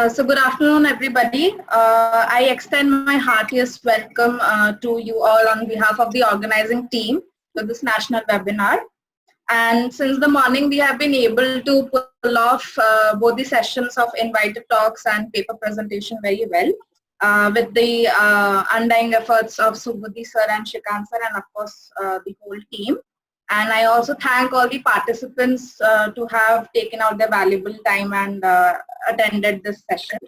So good afternoon, everybody. I extend my heartiest welcome to you all on behalf of the organizing team to this national webinar. And since the morning, we have been able to pull off both the sessions of invited talks and paper presentation very well with the undying efforts of Subudhi sir and Shrikant sir and of course the whole team. And I also thank all the participants to have taken out their valuable time and attended this session.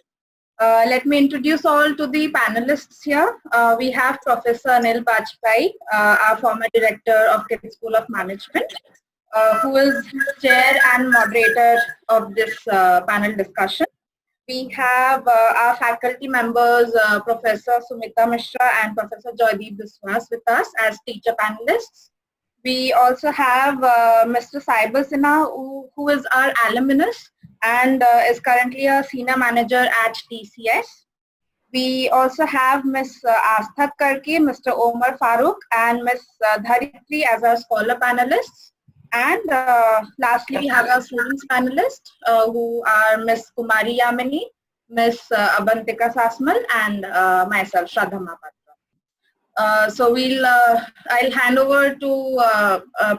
Let me introduce all to the panelists here. We have Professor Anil Bajpai, our former director of KIT School of Management, who is chair and moderator of this panel discussion. We have our faculty members, Professor Sumita Mishra and Professor Joydeep Biswas with us as teacher panelists. We also have Mr. Saiba Sinha, who is our alumnus and is currently a senior manager at TCS. We also have Ms. Astha Karki, Mr. Omar Farooq, and Ms. Dharitri as our scholar panelists. And lastly, we have our students panelists who are Ms. Kumari Yamini, Ms. Abantika Sasmal, and myself, Shraddha Mahapatra. So I'll hand over to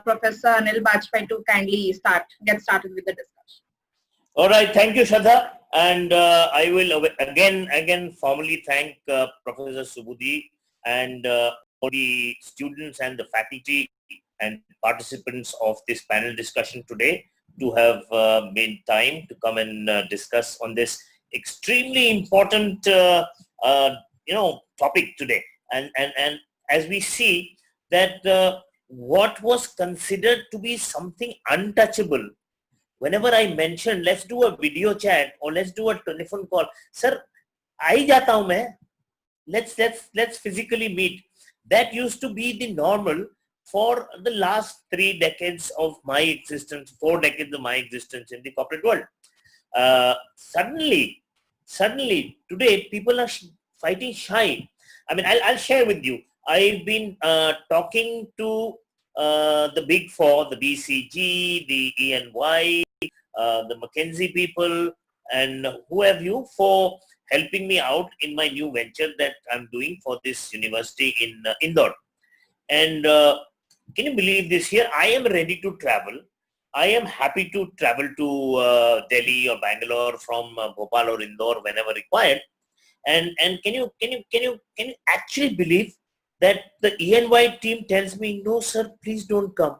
Professor Anil Bajpai to kindly get started with the discussion. All right, thank you, Shraddha. And I will again formally thank Professor Subudhi and all the students and the faculty and participants of this panel discussion today to have made time to come and discuss on this extremely important topic today. And as we see that what was considered to be something untouchable, whenever I mention let's do a video chat or let's do a telephone call, sir, I jata hu main, let's physically meet. That used to be the normal for the last 3 decades of my existence, 4 decades of my existence in the corporate world. Suddenly today people are fighting shy. I mean, I'll share with you. I've been talking to the Big Four, the BCG, the EY, the McKinsey people, and who have you for helping me out in my new venture that I'm doing for this university in Indore. And can you believe this? Here I am ready to travel. I am happy to travel to Delhi or Bangalore from Bhopal or Indore whenever required. And can you actually believe that the EY team tells me, no sir, please don't come.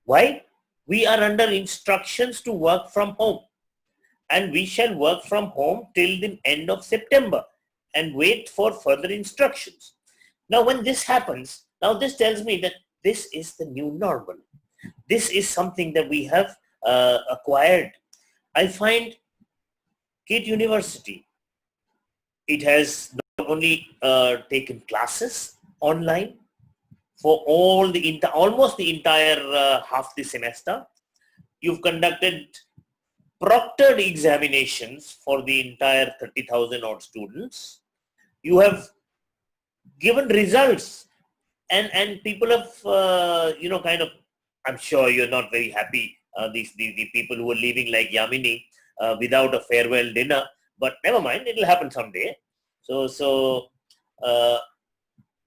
Why? We are under instructions to work from home, and we shall work from home till the end of September and wait for further instructions. Now when this happens, now this tells me that this is the new normal. This is something that we have acquired. I find KIT University, it has not only taken classes online for all the almost the entire half the semester. You've conducted proctored examinations for the entire 30,000 odd students. You have given results, and people have kind of. I'm sure you're not very happy. The people who are leaving like Yamini without a farewell dinner. But never mind, it will happen someday. So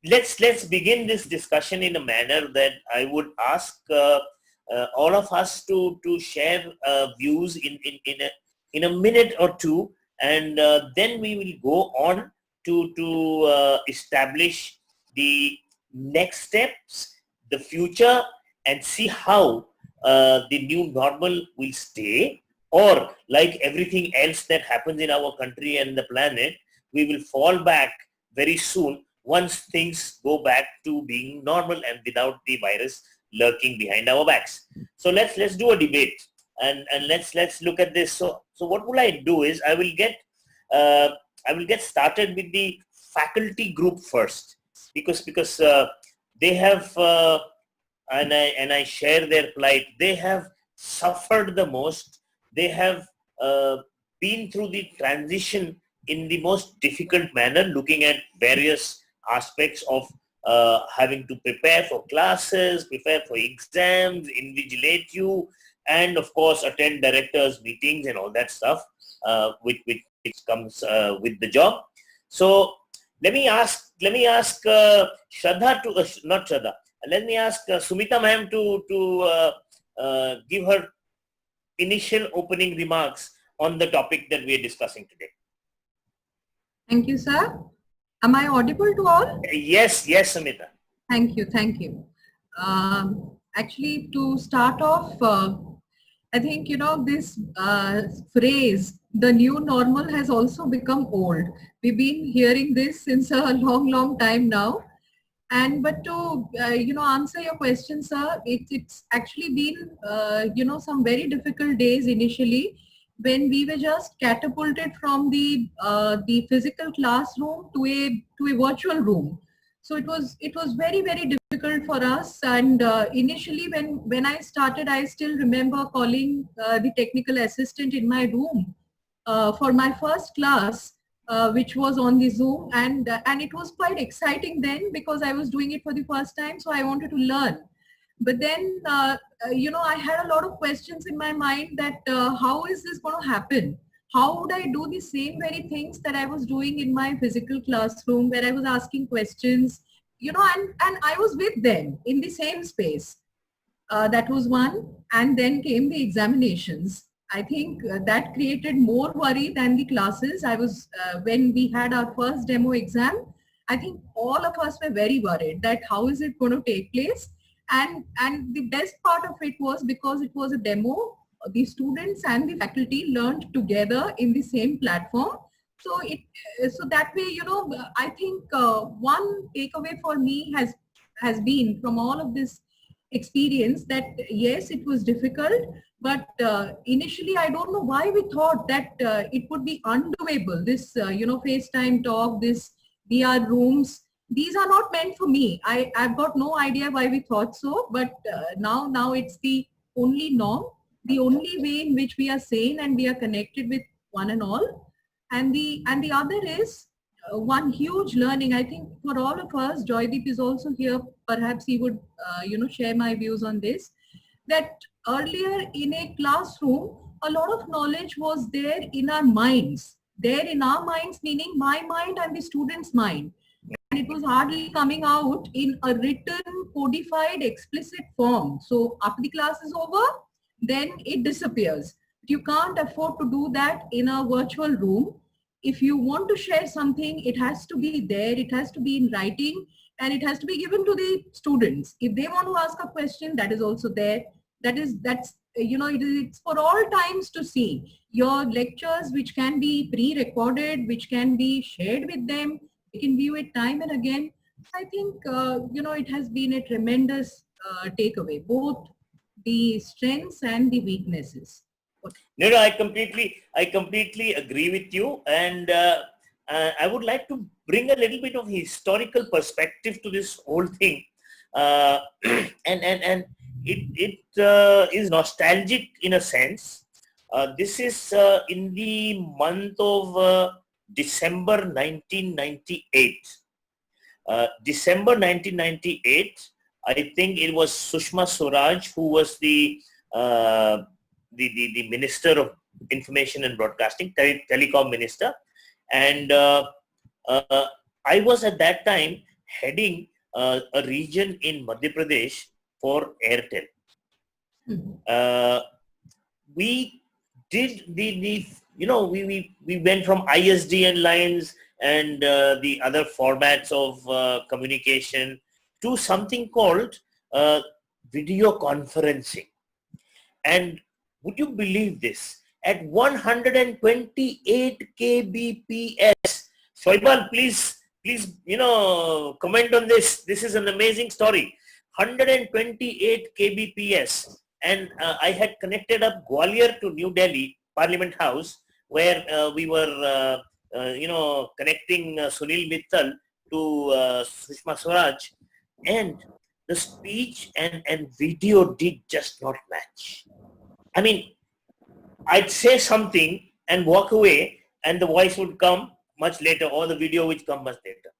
let's begin this discussion in a manner that I would ask all of us to share views in a minute or two, and then we will go on to establish the next steps, the future, and see how the new normal will stay. Or like everything else that happens in our country and the planet, we will fall back very soon once things go back to being normal and without the virus lurking behind our backs. So let's do a debate and let's look at this. So what will I do is I will get started with the faculty group first, because they have and I share their plight. They have suffered the most. They have been through the transition in the most difficult manner, looking at various aspects of having to prepare for classes, prepare for exams, invigilate you, and of course attend directors' meetings and all that stuff. which comes with the job. So let me ask Shraddha to not Shraddha. Let me ask Sumita ma'am to give her initial opening remarks on the topic that we are discussing today. Thank you, sir. Am I audible to all? Yes, Sumita. Thank you. Actually, to start off, I think, this phrase, the new normal, has also become old. We've been hearing this since a long time now. But to, answer your question, sir, it's actually been, some very difficult days initially when we were just catapulted from the physical classroom to a virtual room. So it was very difficult for us. And initially, when I started, I still remember calling the technical assistant in my room for my first class, which was on the Zoom, and it was quite exciting then because I was doing it for the first time, so I wanted to learn. But then, I had a lot of questions in my mind that how is this going to happen? How would I do the same very things that I was doing in my physical classroom, where I was asking questions, and I was with them in the same space. That was one. And then came the examinations. I think that created more worry than the classes. When we had our first demo exam, I think all of us were very worried that how is it going to take place? And the best part of it was because it was a demo, the students and the faculty learned together in the same platform. So that way, I think one takeaway for me has been from all of this experience that yes, it was difficult, but initially I don't know why we thought that it would be undoable. This FaceTime talk, this VR rooms, these are not meant for me. I've got no idea why we thought so, but now it's the only norm, the only way in which we are sane and we are connected with one and all. And the other is one huge learning, I think, for all of us. Joydeep is also here. Perhaps he would, share my views on this. That earlier in a classroom, a lot of knowledge was there in our minds. There in our minds, meaning my mind and the student's mind. And it was hardly coming out in a written, codified, explicit form. So after the class is over, then it disappears. You can't afford to do that in a virtual room. If you want to share something, it has to be there, it has to be in writing, and it has to be given to the students. If they want to ask a question, that is also there. It's for all times to see. Your lectures, which can be pre-recorded, which can be shared with them, you can view it time and again. I think, it has been a tremendous takeaway, both the strengths and the weaknesses. No, I completely agree with you, and I would like to bring a little bit of historical perspective to this whole thing, and it is nostalgic in a sense. This is in the month of December 1998. December 1998. I think it was Sushma Swaraj who was the Minister of Information and Broadcasting, Telecom Minister, and I was at that time heading a region in Madhya Pradesh for Airtel. We did we went from ISDN lines and the other formats of communication to something called video conferencing. And would you believe this? At 128 kbps. Shoibal, please, comment on this. This is an amazing story. 128 kbps. And I had connected up Gwalior to New Delhi, Parliament House, where we were, connecting Sunil Mittal to Sushma Swaraj. And the speech and video did just not match. I mean, I'd say something and walk away and the voice would come much later, or the video would come much later.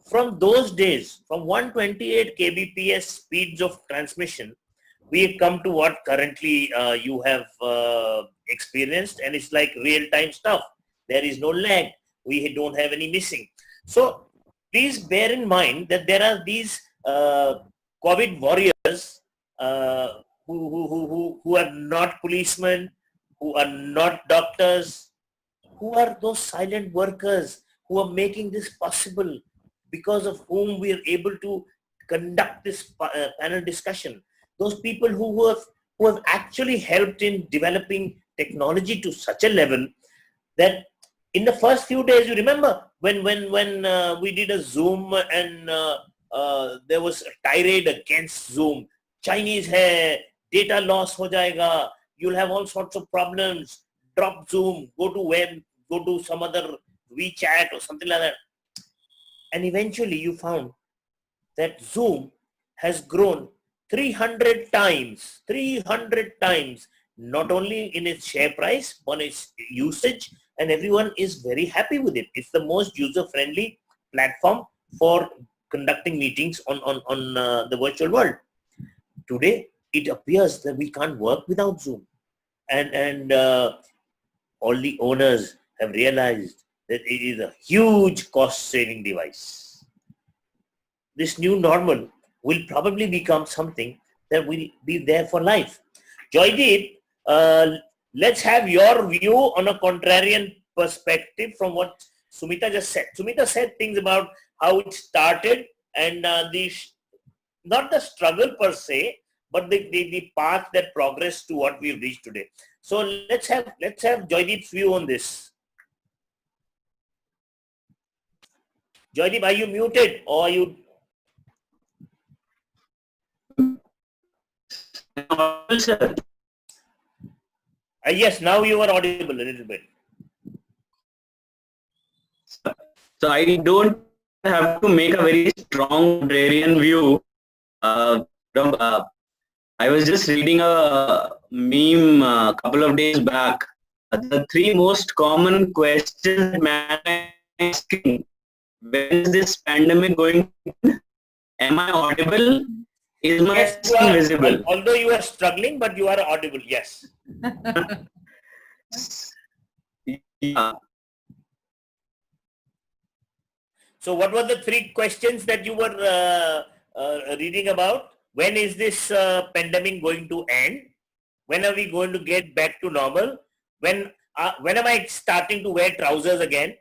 From those days, from 128 kbps speeds of transmission we come to what currently you have experienced, and it's like real-time stuff. There is no lag. We don't have any missing. So please bear in mind that there are these COVID warriors who are not policemen, who are not doctors, who are those silent workers who are making this possible, because of whom we are able to conduct this panel discussion. Those people who have actually helped in developing technology to such a level that in the first few days, you remember when we did a Zoom and there was a tirade against Zoom. Chinese hai, data loss ho jayega, you'll have all sorts of problems. Drop Zoom, go to web, go to some other WeChat or something like that. And eventually you found that Zoom has grown 300 times, not only in its share price, but its usage, and everyone is very happy with it. It's the most user-friendly platform for conducting meetings on the virtual world. Today, it appears that we can't work without Zoom. And all the owners have realized that it is a huge cost-saving device. This new normal will probably become something that will be there for life. Joydeep, let's have your view on a contrarian perspective from what Sumita just said. Sumita said things about how it started and not the struggle per se, but the path that progressed to what we've reached today. So let's have Joydeep's view on this. Joydeep, are you muted or are you? Yes, now you are audible a little bit. So I don't have to make a very strong contrarian view. I was just reading a meme a couple of days back. The three most common questions man asking: when is this pandemic going to end? Am I audible? Is my screen visible? Although you are struggling, but you are audible, yes. Yeah. So what were the three questions that you were reading about? When is this pandemic going to end? When are we going to get back to normal? When am I starting to wear trousers again?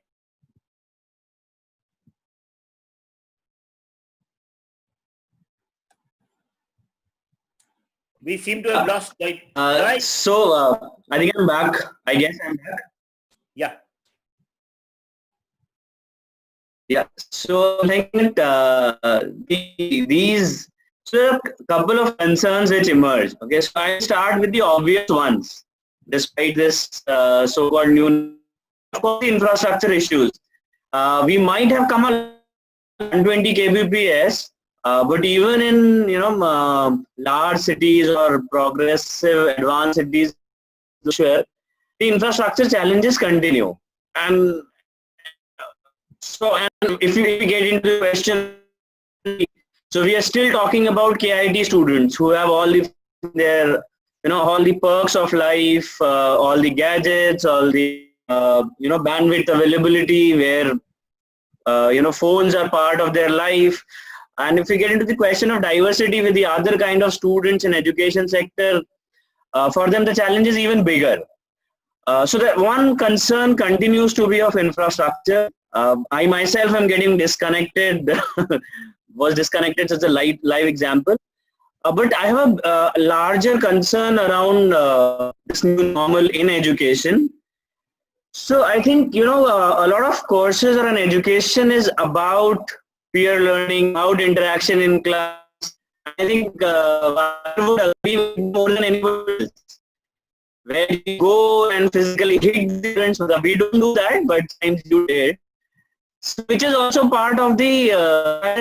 We seem to have lost. Right? So I think I'm back. I guess I'm back. Yeah. Yeah. So I think these so a couple of concerns which emerge. Okay, so I start with the obvious ones. Despite this so-called new, of course, the infrastructure issues. We might have come a 120 kbps, but even in large cities or progressive advanced cities, the infrastructure challenges continue. And so, and if we get into the question, so we are still talking about KIT students who have all all the perks of life, all the gadgets, all the bandwidth availability, where phones are part of their life. And if we get into the question of diversity with the other kind of students in education sector, for them the challenge is even bigger. So that one concern continues to be of infrastructure. I myself am getting disconnected, was disconnected as a live example. But I have a larger concern around this new normal in education. So I think, a lot of courses around education is about peer learning, about interaction in class. I think I would agree more than anybody else. Where you go and physically hit the students, we don't do that, but times you did. So, which is also part of the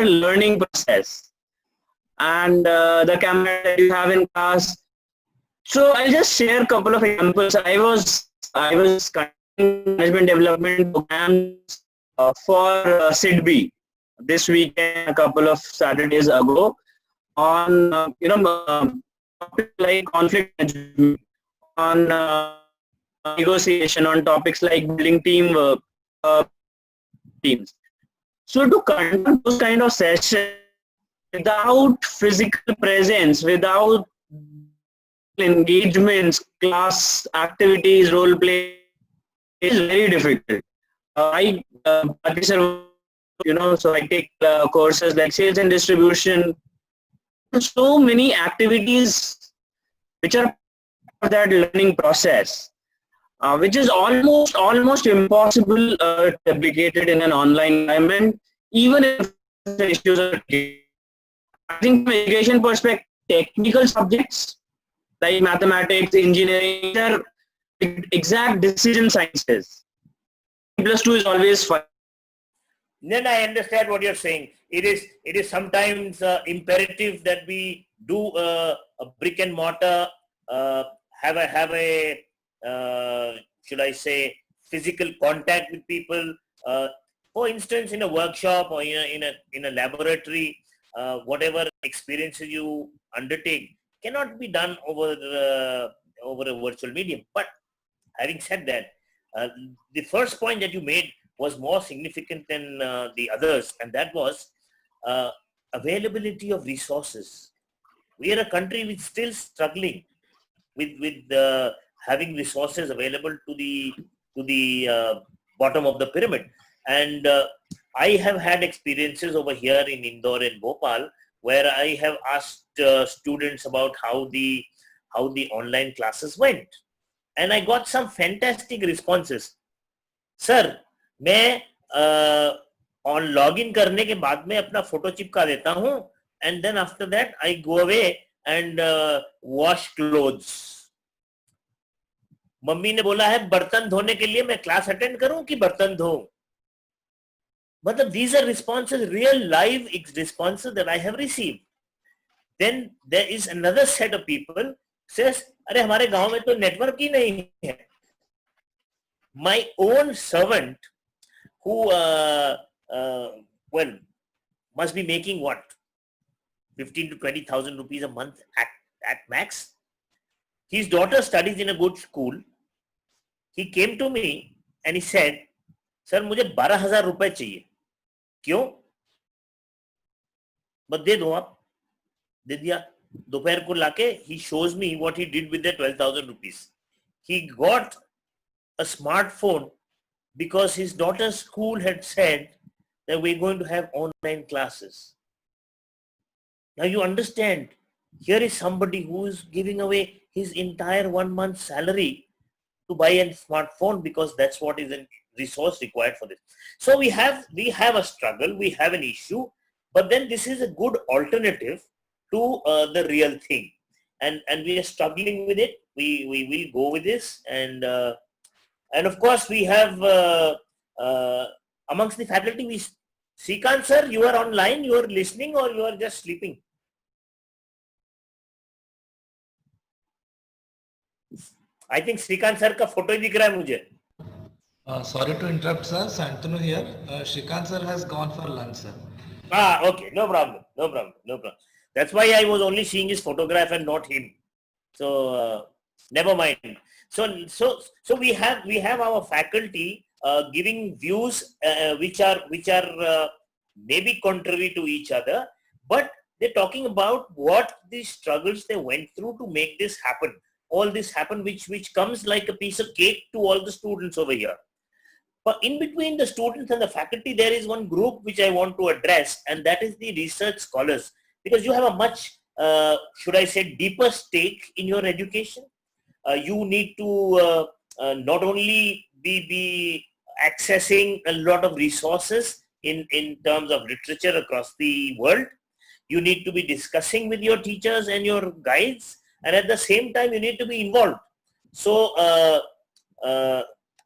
learning process. And the camera that you have in class. So I'll just share a couple of examples. I was conducting management development programs for SIDBI this weekend, a couple of Saturdays ago, on topics like conflict management, on negotiation, on topics like building teamwork, teams. So to conduct those kind of sessions without physical presence, without engagements, class activities, role play is very difficult. Bharti sir, so I take courses like sales and distribution. So many activities which are part of that learning process, which is almost impossible to replicate it in an online environment, even if the issues are. I think from education perspective, technical subjects like mathematics, engineering, are exact decision sciences. +2 is always fine. Then I understand what you're saying. It is sometimes imperative that we do a brick and mortar, have a should I say physical contact with people. For instance, in a workshop or in a laboratory, whatever experiences you undertake cannot be done over a virtual medium. But having said that, the first point that you made was more significant than the others, and that was availability of resources. We are a country which is still struggling with having resources available to the bottom of the pyramid. And I have had experiences over here in Indore and Bhopal where I have asked students about how the online classes went, and I got some fantastic responses. Sir, मैं on login करने के बाद में अपना photo चिपका देता हूँ, and then after that I go away and wash clothes. Mummy ने बोला है बर्तन धोने के लिए मैं क्लास अटेंड करूं कि बर्तन धोऊं. But these are responses, real live responses that I have received. Then there is another set of people says, अरे हमारे गांव में तो नेटवर्क ही नहीं है. My own servant, who must be making what 15 to 20,000 rupees a month at max. His daughter studies in a good school. He came to me and he said, "Sir, मुझे 12,000 रुपए चाहिए." क्यों? बस दे दो आप. दे दिया. दोपहर को लाके he shows me what he did with the 12,000 rupees. He got a smartphone because his daughter's school had said that we're going to have online classes. Now you understand, here is somebody who is giving away his entire 1 month's salary to buy a smartphone because that's what is a resource required for this. So we have a struggle, we have an issue, but then this is a good alternative to the real thing, and we are struggling with it. We will go with this, and of course we have amongst the faculty, Srikanth sir, you are online, you are listening, or you are just sleeping? I think Srikanth sir का photo ही दिख रहा है मुझे. Sorry to interrupt, sir. Santanu here. Srikanth sir has gone for lunch, sir. Okay, no problem. That's why I was only seeing his photograph and not him. So never mind. So we have our faculty giving views which are maybe contrary to each other, but they're talking about what the struggles they went through to make this happen. All this happen, which comes like a piece of cake to all the students over here. But in between the students and the faculty, there is one group which I want to address, and that is the research scholars, because you have a much, should I say, deeper stake in your education. You need to not only be accessing a lot of resources in terms of literature across the world. You need to be discussing with your teachers and your guides, and at the same time you need to be involved. So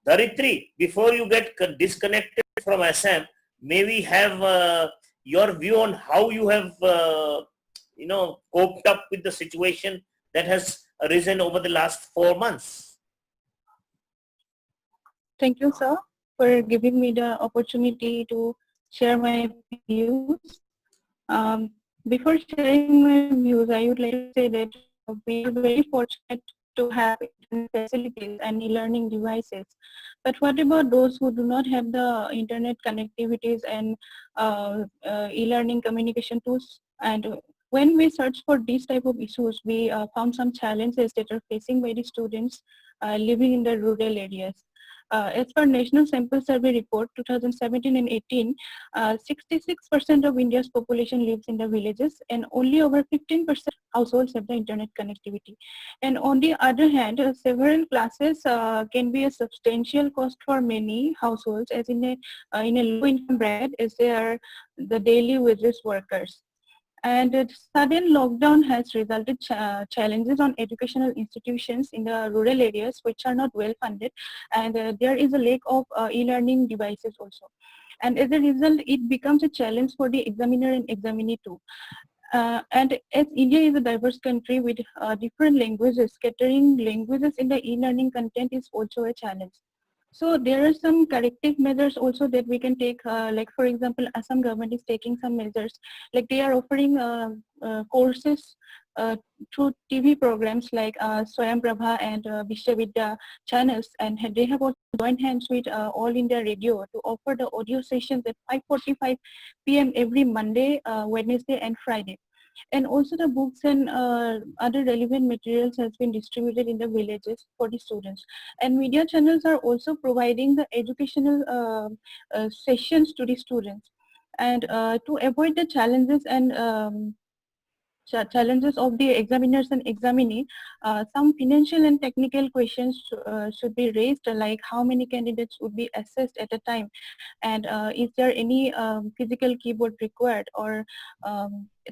Dharitri, before you get disconnected from Assam, may we have your view on how you have coped up with the situation that has arisen over the last 4 months? Thank you, sir, for giving me the opportunity to share my views. Before sharing my views, I would like to say that we are very fortunate to have internet facilities and e-learning devices. But what about those who do not have the internet connectivities and e-learning communication tools? And when we search for these type of issues, we found some challenges that are facing by the students living in the rural areas. As per National Sample Survey Report 2017 and 18, 66% of India's population lives in the villages, and only over 15% households have the internet connectivity. And on the other hand, several classes can be a substantial cost for many households, as in a low-income bracket, as they are the daily wages workers. And the sudden lockdown has resulted challenges on educational institutions in the rural areas which are not well funded, and there is a lack of e-learning devices also. And as a result, it becomes a challenge for the examiner and examinee too. And as India is a diverse country with different languages, scattering languages in the e-learning content is also a challenge. So there are some corrective measures also that we can take, like for example, Assam government is taking some measures, like they are offering courses through TV programs like Swayam Prabha and Vishwavidya channels, and they have also joined hands with All India Radio to offer the audio sessions at 5:45 p.m. every Monday, Wednesday and Friday. And also the books and other relevant materials has been distributed in the villages for the students. And media channels are also providing the educational sessions to the students. And to avoid the challenges and challenges of the examiners and examinee, some financial and technical questions should be raised, like how many candidates would be assessed at a time, and is there any physical keyboard required, or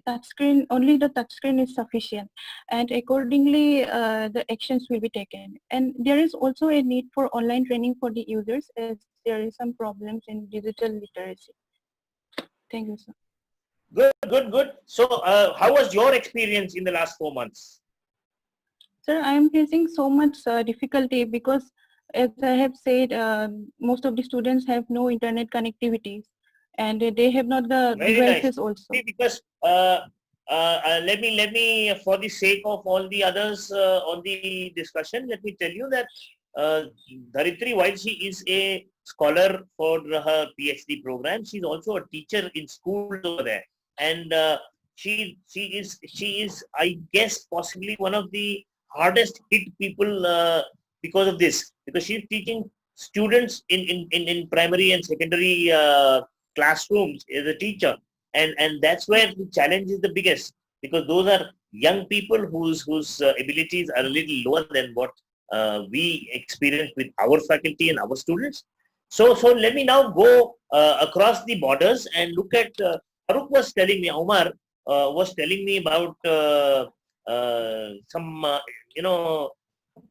touchscreen, only the touchscreen is sufficient, and accordingly the actions will be taken. And there is also a need for online training for the users, as there is some problems in digital literacy. Thank you, sir. Good. So, how was your experience in the last 4 months? Sir, I am facing so much difficulty because, as I have said, most of the students have no internet connectivity, and they have not the Very devices nice. also. See, because let me, for the sake of all the others on the discussion, let me tell you that Dharitri, while she is a scholar for her PhD program, she's also a teacher in school over there, and she is, I guess, possibly one of the hardest hit people because of this, because she's teaching students in primary and secondary classrooms as a teacher, and that's where the challenge is the biggest, because those are young people whose abilities are a little lower than what we experience with our faculty and our students. So let me now go across the borders and look at Farooq was telling me, Omar was telling me about some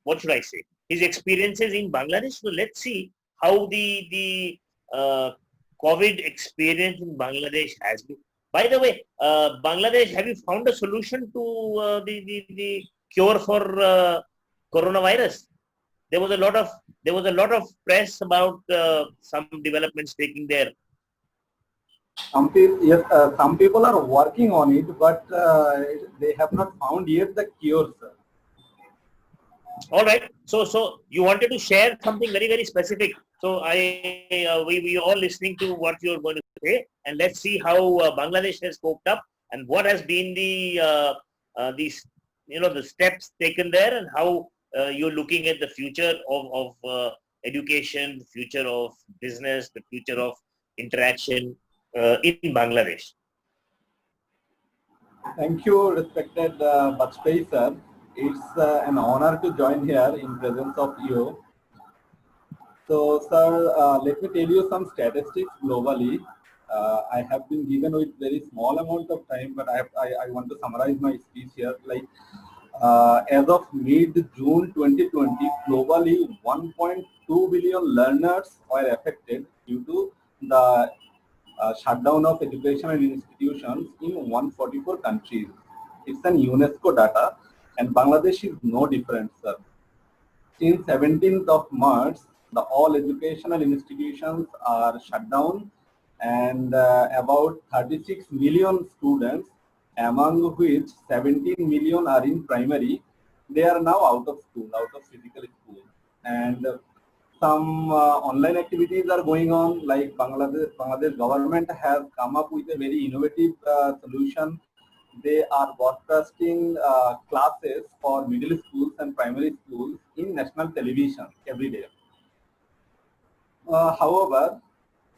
what should I say, his experiences in Bangladesh. So let's see how the COVID experience in Bangladesh has been. By the way, Bangladesh, have you found a solution to the cure for coronavirus? There was a lot of press about some developments taking there. Some people are working on it, but they have not found yet the cure, sir. All right. So you wanted to share something very, very specific. So we all listening to what you're going to say, and let's see how Bangladesh has coped up and what has been the steps taken there, and how you're looking at the future of education, the future of business, the future of interaction in Bangladesh. Thank you, respected Bajpayee sir. It's an honor to join here in presence of you. So, sir, let me tell you some statistics globally. I have been given with very small amount of time, but I want to summarize my speech here. Like, as of mid-June 2020, globally 1.2 billion learners were affected due to the shutdown of educational institutions in 144 countries. It's an UNESCO data, and Bangladesh is no different, sir. Since 17th of March, all educational institutions are shut down, and about 36 million students among which 17 million are in primary. They are now out of school, out of physical school. And some online activities are going on, like Bangladesh government has come up with a very innovative solution. They are broadcasting classes for middle schools and primary schools in national television every day. However,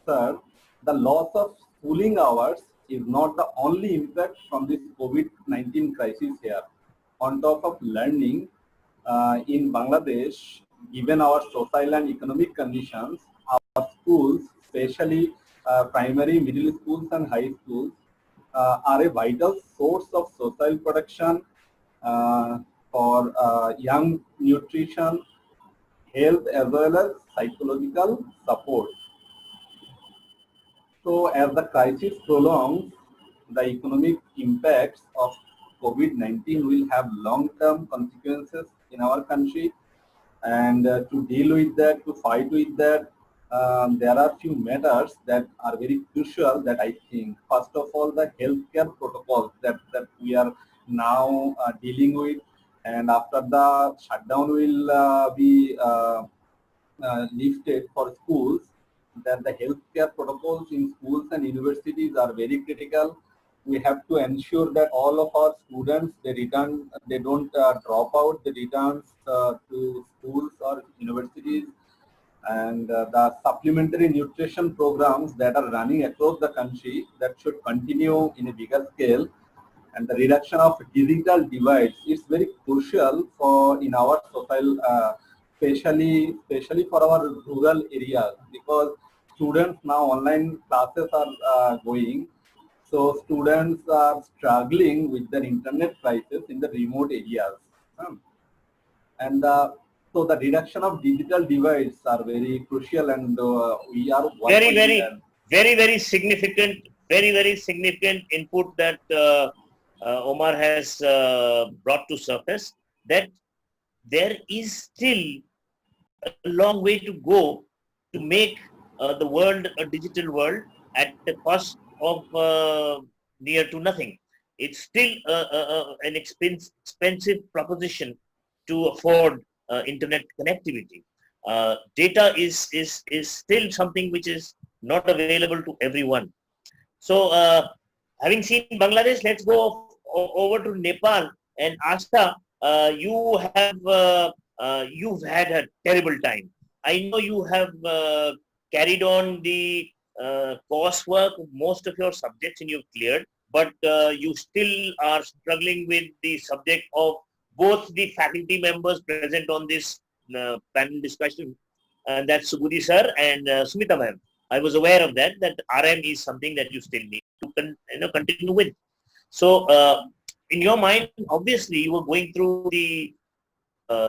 sir, the loss of schooling hours is not the only impact from this COVID-19 crisis here. On top of learning, in Bangladesh, given our social and economic conditions, our schools, especially primary, middle schools and high schools, are a vital source of social protection for young nutrition, health as well as psychological support. So as the crisis prolongs, the economic impacts of COVID-19 will have long-term consequences in our country. And to deal with that, to fight with that, there are few matters that are very crucial that I think. First of all, the healthcare protocols that we are now dealing with, and after the shutdown will be lifted for schools, that the healthcare protocols in schools and universities are very critical. We have to ensure that all of our students, they don't drop out, they return to schools or universities, and the supplementary nutrition programs that are running across the country, that should continue in a bigger scale. And the reduction of digital divides is very crucial for in our social, especially for our rural areas, because students now online classes are going. So students are struggling with their internet prices in the remote areas. And so the reduction of digital divides are very crucial, and we are very significant input that Omar has brought to surface, that there is still a long way to go to make the world a digital world at the cost of near to nothing. It's still an expensive proposition to afford internet connectivity. Data is still something which is not available to everyone. So having seen Bangladesh, let's go over to Nepal. And Asta, you've had a terrible time. I know you have carried on the coursework, most of your subjects, and you've cleared, but you still are struggling with the subject of both the faculty members present on this panel discussion, and that's Subudhi sir and Sumita ma'am. I was aware of that RM is something that you still need to continue with. So in your mind, obviously you were going through the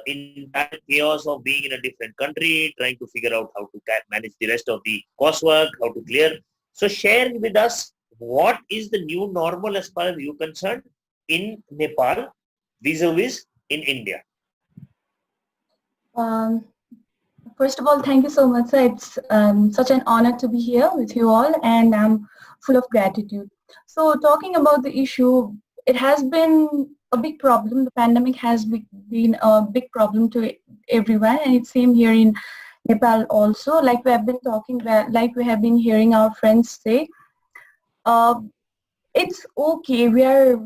entire chaos of being in a different country, trying to figure out how to manage the rest of the coursework, how to clear. So share with us, what is the new normal as far as you're concerned in Nepal vis-a-vis in India? First of all, thank you so much, sir. It's such an honor to be here with you all, and I'm full of gratitude. So talking about the issue, it has been a big problem. The pandemic has been a big problem to everyone, and it's same here in Nepal also. Like we have been talking, like we have been hearing our friends say, it's okay. We are,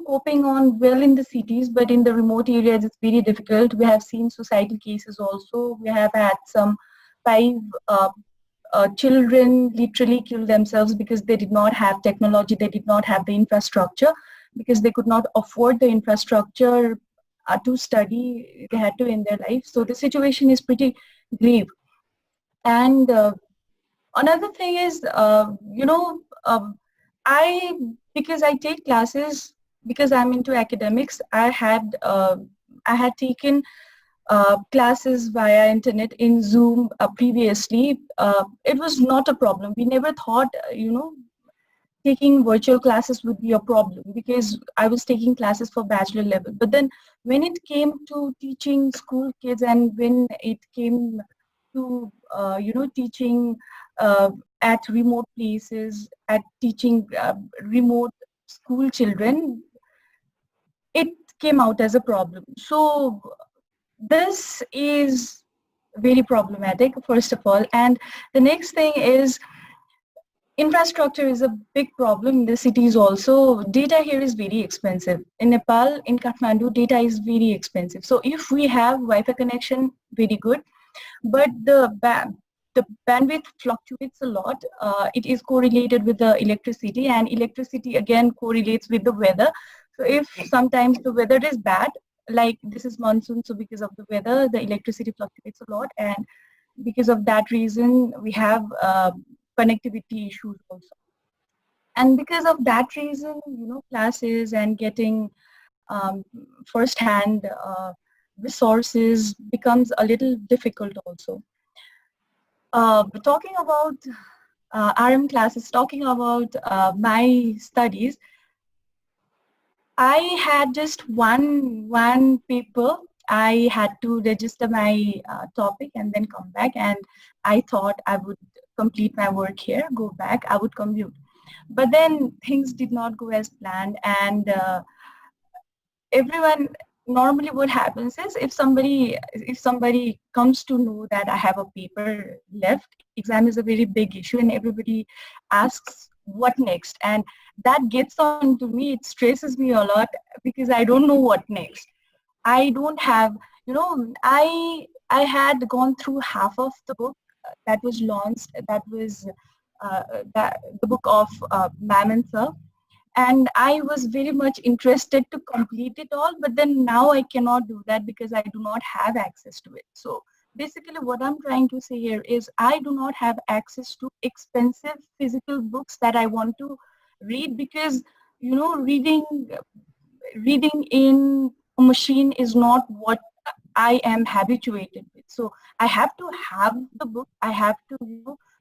coping on well in the cities, but in the remote areas, it's very difficult. We have seen suicidal cases also. We have had some 5 children literally kill themselves because they did not have technology, they did not have the infrastructure, because they could not afford the infrastructure to study. They had to end their life. So the situation is pretty grave. And another thing is, because I take classes, because I'm into academics, I had taken classes via internet in Zoom previously. It was not a problem. We never thought, taking virtual classes would be a problem, because I was taking classes for bachelor level. But then when it came to teaching school kids, and when it came to, teaching at remote places, at teaching remote school children, it came out as a problem. So this is very problematic, first of all. And the next thing is infrastructure is a big problem in the cities also. Data here is very expensive. In Nepal, in Kathmandu, data is very expensive. So if we have Wi-Fi connection, very good. But the bandwidth fluctuates a lot. It is correlated with the electricity, and electricity again correlates with the weather. So if sometimes the weather is bad, like this is monsoon, so because of the weather, the electricity fluctuates a lot, and because of that reason, we have connectivity issues also. And because of that reason, classes and getting first-hand resources becomes a little difficult also. Talking about RM classes, talking about my studies, I had just one paper. I had to register my topic and then come back, and I thought I would complete my work here, go back, I would commute. But then things did not go as planned, and everyone, normally what happens is if somebody comes to know that I have a paper left, exam is a very big issue, and everybody asks what next, and that gets on to me. It stresses me a lot because I don't know what next. I don't have, I had gone through half of the book that was launched, that was the book of Mammon Sir, and I was very much interested to complete it all, but then now I cannot do that because I do not have access to it. So basically what I'm trying to say here is I do not have access to expensive physical books that I want to read, because reading in a machine is not what I am habituated with. So I have to have the book, I have to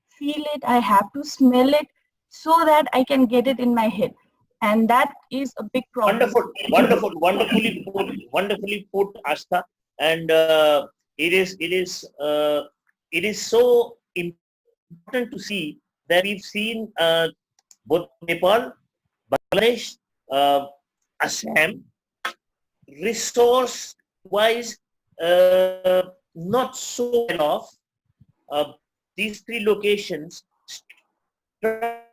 feel it, I have to smell it, so that I can get it in my head, and that is a big problem. Wonderfully put, Astha. And it is so important to see that we've seen both Nepal, Bangladesh, Assam, resource-wise not so well off. These three locations not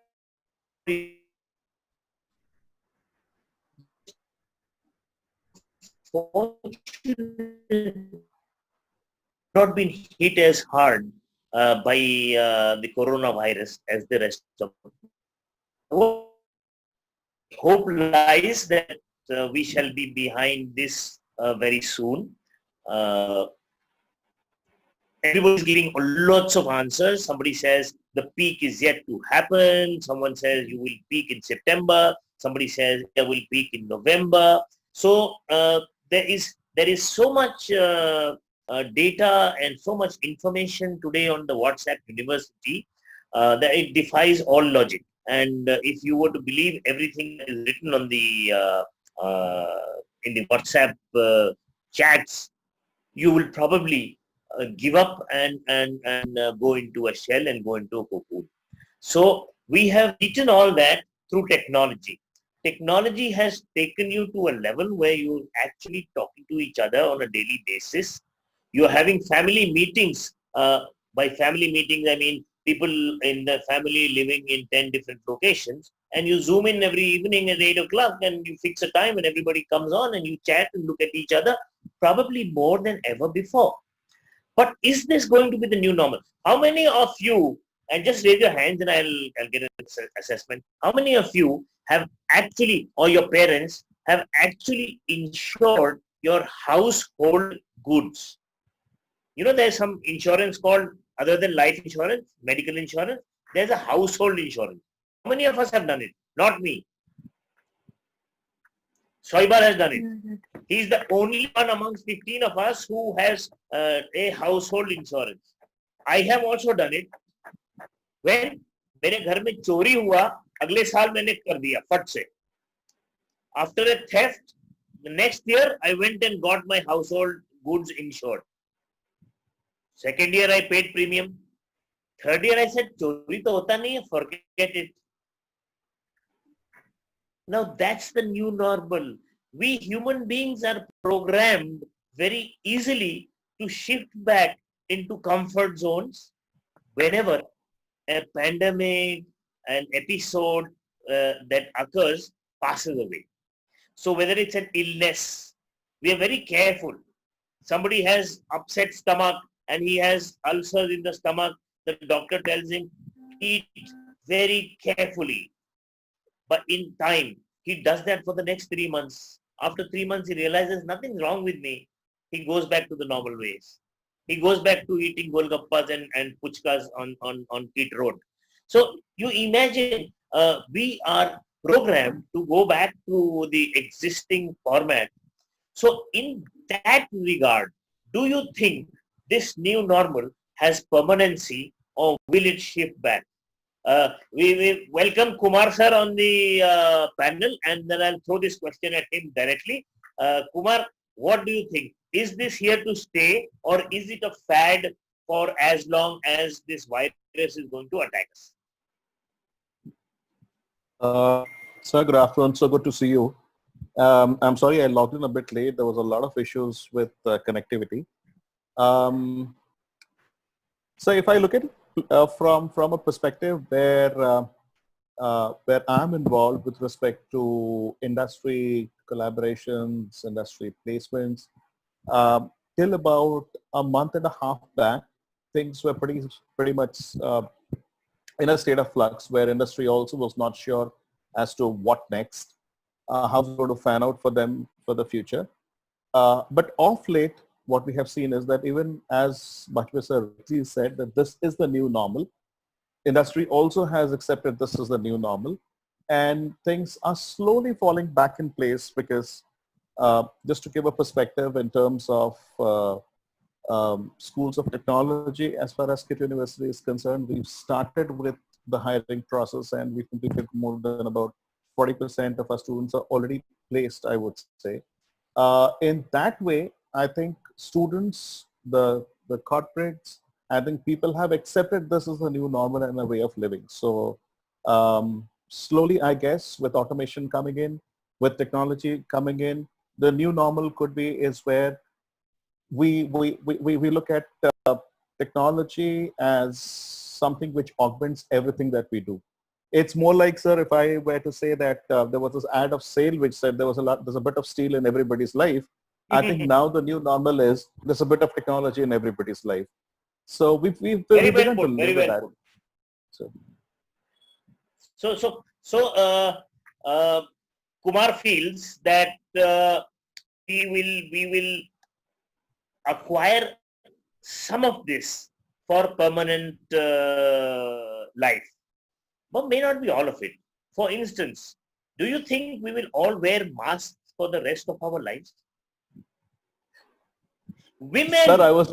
been hit as hard by the coronavirus as the rest of the world. Hope lies that we shall be behind this very soon. Everybody's giving lots of answers. Somebody says the peak is yet to happen. Someone says you will peak in September. Somebody says it will peak in November. So there is so much data and so much information today on the WhatsApp University that it defies all logic. And if you were to believe everything that is written on the in the WhatsApp chats, you will probably give up and go into a shell and go into a cocoon. So we have eaten all that through technology. Technology has taken you to a level where you're actually talking to each other on a daily basis. You're having family meetings. By family meetings, I mean people in the family living in 10 different locations, and you zoom in every evening at 8 o'clock and you fix a time and everybody comes on and you chat and look at each other, probably more than ever before. But is this going to be the new normal? How many of you, and just raise your hands and I'll get an assessment, how many of you have actually, or your parents have actually insured your household goods? There's some insurance called, other than life insurance, medical insurance, there's a household insurance. How many of us have done it? Not me. Soibar has done it. He's the only one amongst 15 of us who has a household insurance. I have also done it. When मेरे घर में चोरी हुआ, अगले साल मैंने कर दिया फट से. After a theft, the next year I went and got my household goods insured. Second year I paid premium. Third year I said, चोरी तो होता नहीं है, forget it. Now that's the new normal. We human beings are programmed very easily to shift back into comfort zones whenever a pandemic, an episode that occurs passes away. So whether it's an illness, we are very careful. Somebody has upset stomach and he has ulcers in the stomach. The doctor tells him, eat very carefully. But in time, he does that for the next 3 months. After 3 months, he realizes nothing's wrong with me. He goes back to the normal ways. He goes back to eating golgappas and puchkas on Pit Road. So you imagine we are programmed to go back to the existing format. So in that regard, do you think this new normal has permanency or will it shift back? We welcome Kumar sir on the panel, and then I'll throw this question at him directly. Kumar, what do you think? Is this here to stay, or is it a fad for as long as this virus is going to attack us? Sir, good afternoon. So good to see you. I'm sorry I logged in a bit late. There was a lot of issues with connectivity. So if I look at it from a perspective where I'm involved with respect to industry collaborations, industry placements, till about a month and a half back, things were pretty much in a state of flux, where industry also was not sure as to what next, how it's going to fan out for them for the future. But of late, what we have seen is that even as Bhajpayee sir said that this is the new normal, industry also has accepted this is the new normal, and things are slowly falling back in place because just to give a perspective in terms of schools of technology, as far as KIT University is concerned, we've started with the hiring process and we've completed more than about 40% of our students are already placed, I would say. In that way, I think students, the corporates, I think people have accepted this as the new normal and a way of living. So slowly, I guess, with automation coming in, with technology coming in, the new normal could be is where we look at technology as something which augments everything that we do. It's more like, sir, if I were to say that there was this ad of sale which said there's a bit of steel in everybody's life. I think now the new normal is there's a bit of technology in everybody's life. So we've begun to live with that. So Kumar feels that we will acquire some of this for permanent life, but may not be all of it. For instance, do you think we will all wear masks for the rest of our lives? Women, sir,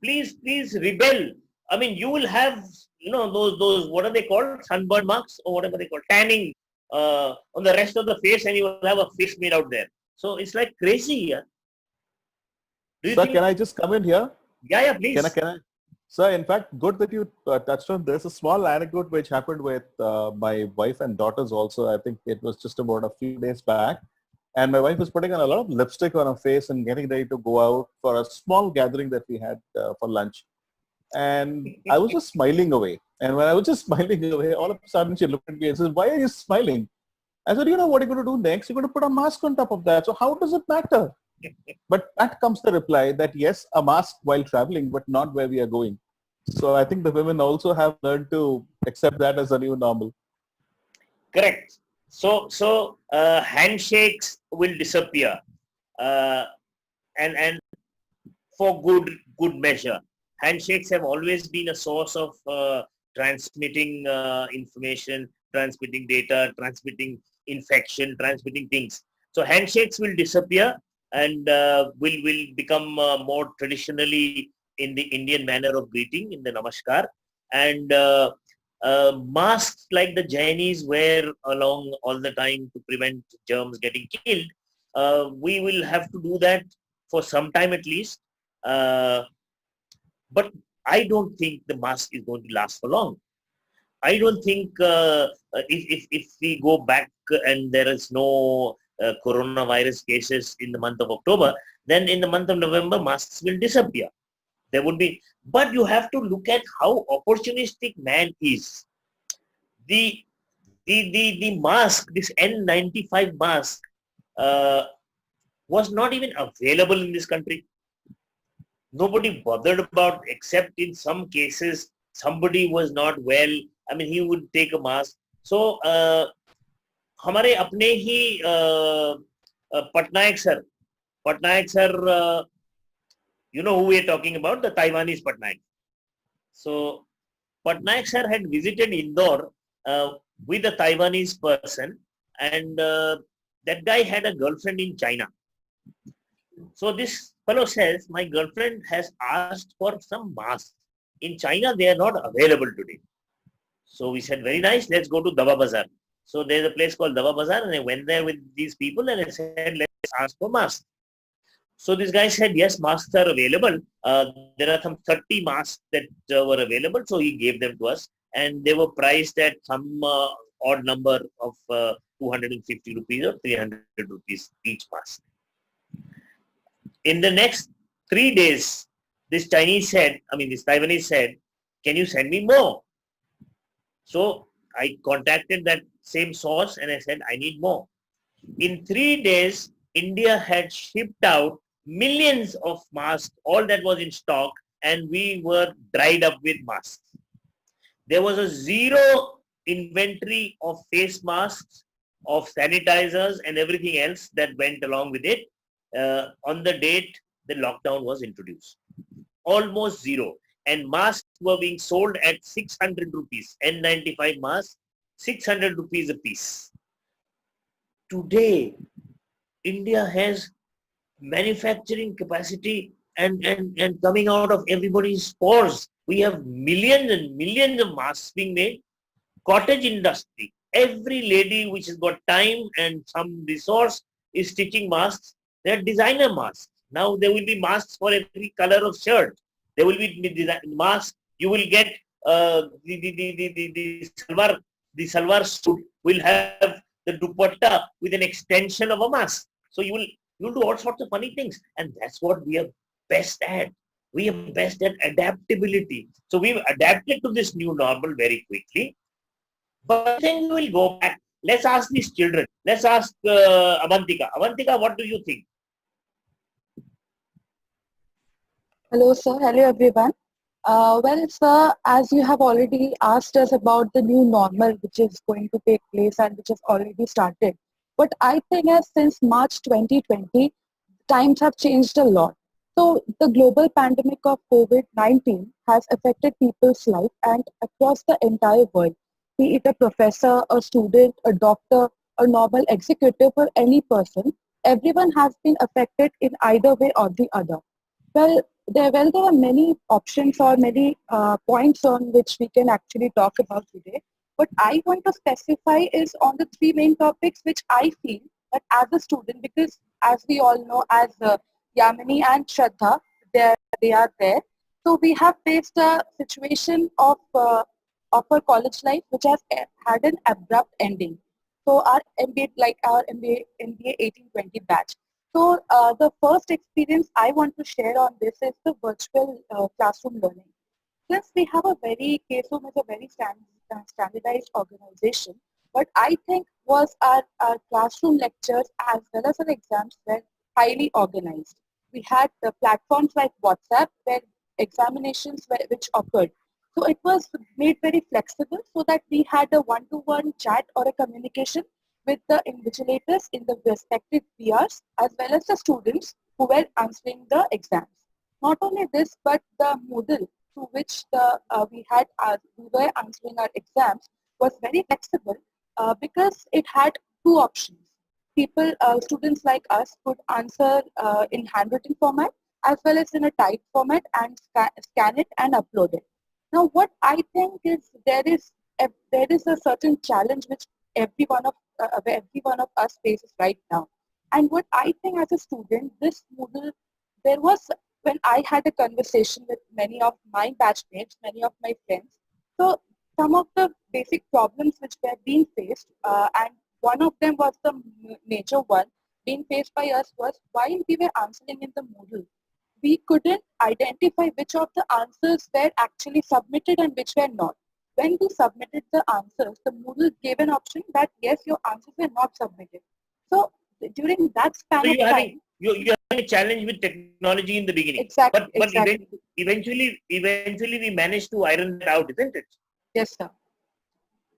please rebel. I mean, you will have, those what are they called? Sunburn marks or whatever they call, tanning on the rest of the face, and you will have a fish made out there. So it's like crazy here. Sir, can I just come in here? Yeah, please. Can I? Sir, in fact, good that you touched on this. A small anecdote which happened with my wife and daughters also. I think it was just about a few days back. And my wife was putting on a lot of lipstick on her face and getting ready to go out for a small gathering that we had for lunch. And I was just smiling away. And when I was just smiling away, all of a sudden she looked at me and says, "Why are you smiling?" I said, "You know what you're going to do next? You're going to put a mask on top of that. So how does it matter?" But that comes the reply that yes, a mask while traveling, but not where we are going. So I think the women also have learned to accept that as a new normal. Correct. So handshakes will disappear, and for good measure. Handshakes have always been a source of transmitting information, transmitting data, transmitting infection, transmitting things. So handshakes will disappear and will become more traditionally in the Indian manner of greeting, in the namaskar. And masks like the Jainis wear along all the time to prevent germs getting killed, we will have to do that for some time at least. But I don't think the mask is going to last for long. I don't think if we go back and there is no coronavirus cases in the month of October, then in the month of November, masks will disappear. There would be, but you have to look at how opportunistic man is. The mask, this N95 mask, was not even available in this country. Nobody bothered about, except in some cases, somebody was not well. I mean, he would take a mask. So, हमारे अपने ही Patnaik sir, you know who we are talking about, the Taiwanese Patnaik. So, Patnaik sir had visited Indore with a Taiwanese person, and that guy had a girlfriend in China. So this fellow says, my girlfriend has asked for some masks. In China, they are not available today. So we said, very nice, let's go to Dava Bazaar. So there's a place called Dava Bazaar, and I went there with these people and I said, let's ask for masks. So this guy said, yes, masks are available. There are some 30 masks that were available. So he gave them to us, and they were priced at some odd number of 250 rupees or 300 rupees each mask. In the next 3 days, this Taiwanese said, can you send me more? So I contacted that same source and I said, I need more. In 3 days, India had shipped out millions of masks, all that was in stock, and we were dried up with masks. There was a zero inventory of face masks, of sanitizers and everything else that went along with it. On the date the lockdown was introduced. Almost zero. And masks were being sold at 600 rupees. N95 masks, 600 rupees a piece. Today, India has manufacturing capacity and coming out of everybody's pores. We have millions and millions of masks being made. Cottage industry. Every lady which has got time and some resource is stitching masks. They're designer masks. Now there will be masks for every color of shirt. There will be masks. You will get the salwar suit will have the dupatta with an extension of a mask. So you'll do all sorts of funny things, and that's what we are best at. We are best at adaptability. So we've adapted to this new normal very quickly. But then we will go back. Let's ask these children. Let's ask Avantika. Avantika, what do you think? Hello, sir. Hello, everyone. Well, sir, as you have already asked us about the new normal which is going to take place and which has already started. But I think as since March 2020, times have changed a lot. So the global pandemic of COVID-19 has affected people's life and across the entire world, be it a professor, a student, a doctor, a normal executive, or any person, everyone has been affected in either way or the other. Well, there are many options or many points on which we can actually talk about today. What I want to specify is on the three main topics which I feel that as a student, because as we all know, as Yamini and Shraddha, they are there. So we have faced a situation of our college life which has had an abrupt ending. So our MBA 1820 batch. So the first experience I want to share on this is the virtual classroom learning. Since we have a KSOM is a very standardized organization, what I think was our classroom lectures as well as our exams were highly organized. We had the platforms like WhatsApp where examinations which occurred. So it was made very flexible so that we had a one-to-one chat or a communication with the invigilators in the respective PRs as well as the students who were answering the exams. Not only this, but the Moodle through which we were answering our exams was very flexible because it had two options. Students like us could answer in handwritten format as well as in a typed format and scan it and upload it. Now, what I think is there is a certain challenge which every one of us faces right now. And what I think as a student, this Moodle, there was, when I had a conversation with many of my batchmates, many of my friends, so some of the basic problems which were being faced, and one of them was the major one being faced by us was while we were answering in the Moodle, we couldn't identify which of the answers were actually submitted and which were not. When we submitted the answers, the Moodle gave an option that yes, your answers were not submitted. So during that span So of time, you're having a challenge with technology in the beginning. exactly, But exactly. eventually we managed to iron that out, isn't it? Yes, sir.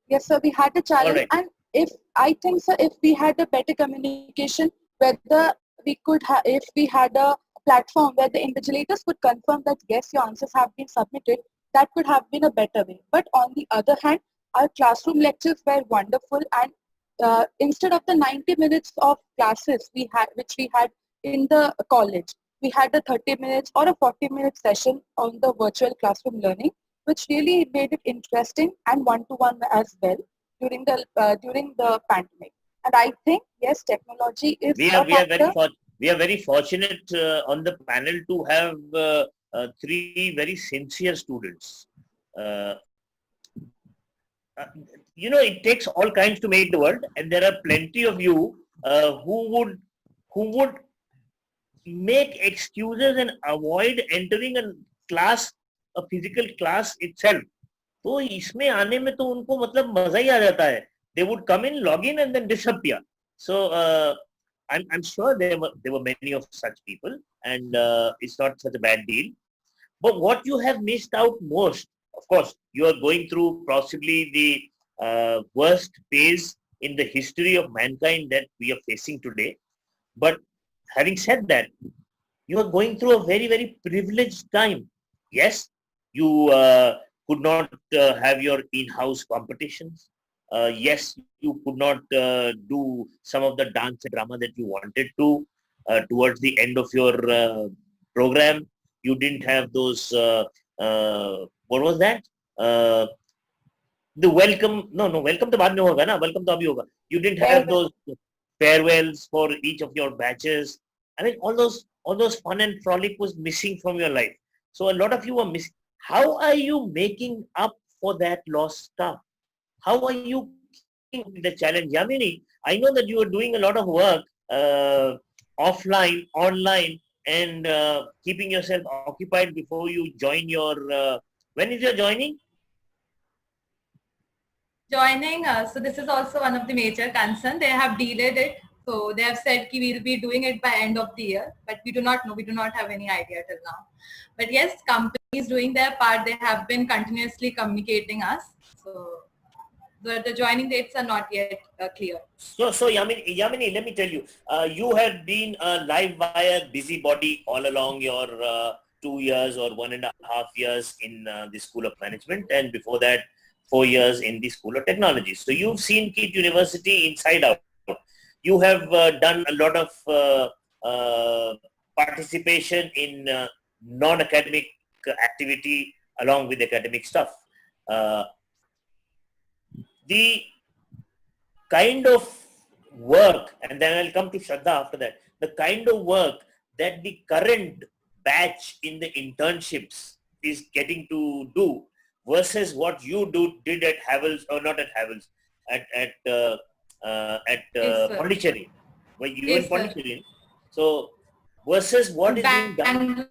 Yes, sir. We had a challenge, right. and if I think, sir, if we had a better communication, whether we could have, if we had a platform where the invigilators could confirm that yes, your answers have been submitted, that could have been a better way. But on the other hand, our classroom lectures were wonderful, and instead of the 90 minutes of classes we had, which we had in the college, we had a 30 minutes or a 40-minute session on the virtual classroom learning, which really made it interesting and one-to-one as well during the pandemic. And I think yes, technology is We are very fortunate on the panel to have 3 very sincere students. It takes all kinds to make the world, and there are plenty of you who would make excuses and avoid entering a physical class itself. तो इसमें आने में तो उनको मतलब मजा ही आ जाता है. They would come in, log in, and then disappear. So I'm sure there were many of such people, and it's not such a bad deal. But what you have missed out most, of course, you are going through possibly the worst phase in the history of mankind that we are facing today. But having said that, you are going through a very, very privileged time. Yes, you could not have your in-house competitions. Yes, you could not do some of the dance and drama that you wanted to towards the end of your program. You didn't have those, what was that? The welcome, no, welcome to बाद में होगा ना, welcome to अभी होगा. You didn't have those farewells for each of your batches. I mean, all those fun and frolic was missing from your life. So a lot of you are missing. How are you making up for that lost stuff? How are you keeping the challenge? Yamini, I know that you are doing a lot of work offline, online, and keeping yourself occupied before you join your, when is your joining? So this is also one of the major concerns. They have delayed it. So they have said we will be doing it by end of the year, but we do not know. We do not have any idea till now. But yes, companies doing their part. They have been continuously communicating us. So the joining dates are not yet clear. So Yamini, let me tell you, you have been a live wire busybody all along your 2 years or 1.5 years in the School of Management, and before that 4 years in the School of Technology. So you've seen KIIT University inside out. You have done a lot of participation in non-academic activity along with academic stuff. The kind of work, and then I'll come to Shraddha after that, the kind of work that the current batch in the internships is getting to do versus what you did at Havells, or not at Havells, at Pondicherry, where you were in Pondicherry. So versus what is being done.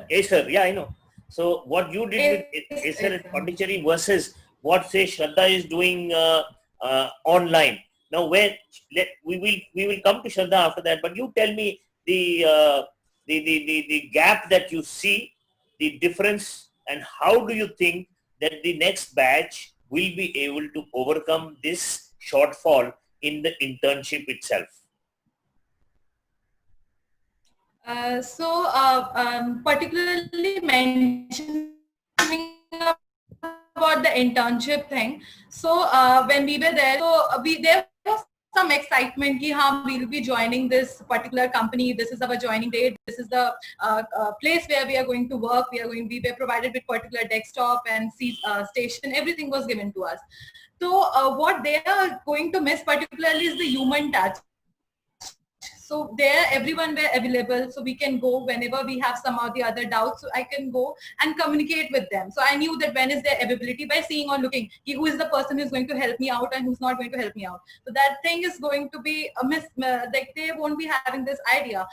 Acer, yeah, I know. So what you did with Acer at Pondicherry versus what, say, Shraddha is doing online. Now, we will come to Shraddha after that. But you tell me the gap that you see, the difference, and how do you think that the next batch will be able to overcome this shortfall in the internship itself? Particularly mentioning about the internship thing. So when we were there, there was some excitement ki we will be joining this particular company. This is our joining date. This is the place where we are going to work. We were provided with particular desktop and station. Everything was given to us. So what they are going to miss particularly is the human touch. So there, everyone were available. So we can go whenever we have some or the other doubts. So I can go and communicate with them. So I knew that when is their availability by seeing or looking, who is the person who's going to help me out and who's not going to help me out. So that thing is going to be a like they won't be having this idea.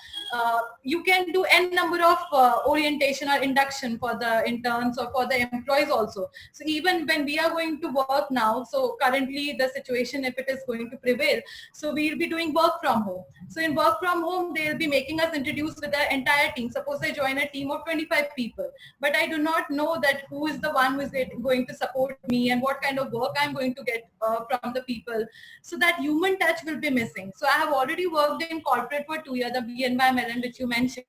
You can do n number of orientation or induction for the interns or for the employees also. So even when we are going to work now, so currently the situation, if it is going to prevail, so we'll be doing work from home. So in work from home, they'll be making us introduce with the entire team. Suppose I join a team of 25 people, but I do not know that who is the one who is going to support me and what kind of work I'm going to get from the people. So that human touch will be missing. So I have already worked in corporate for 2 years, the BNY Mellon, which you mentioned.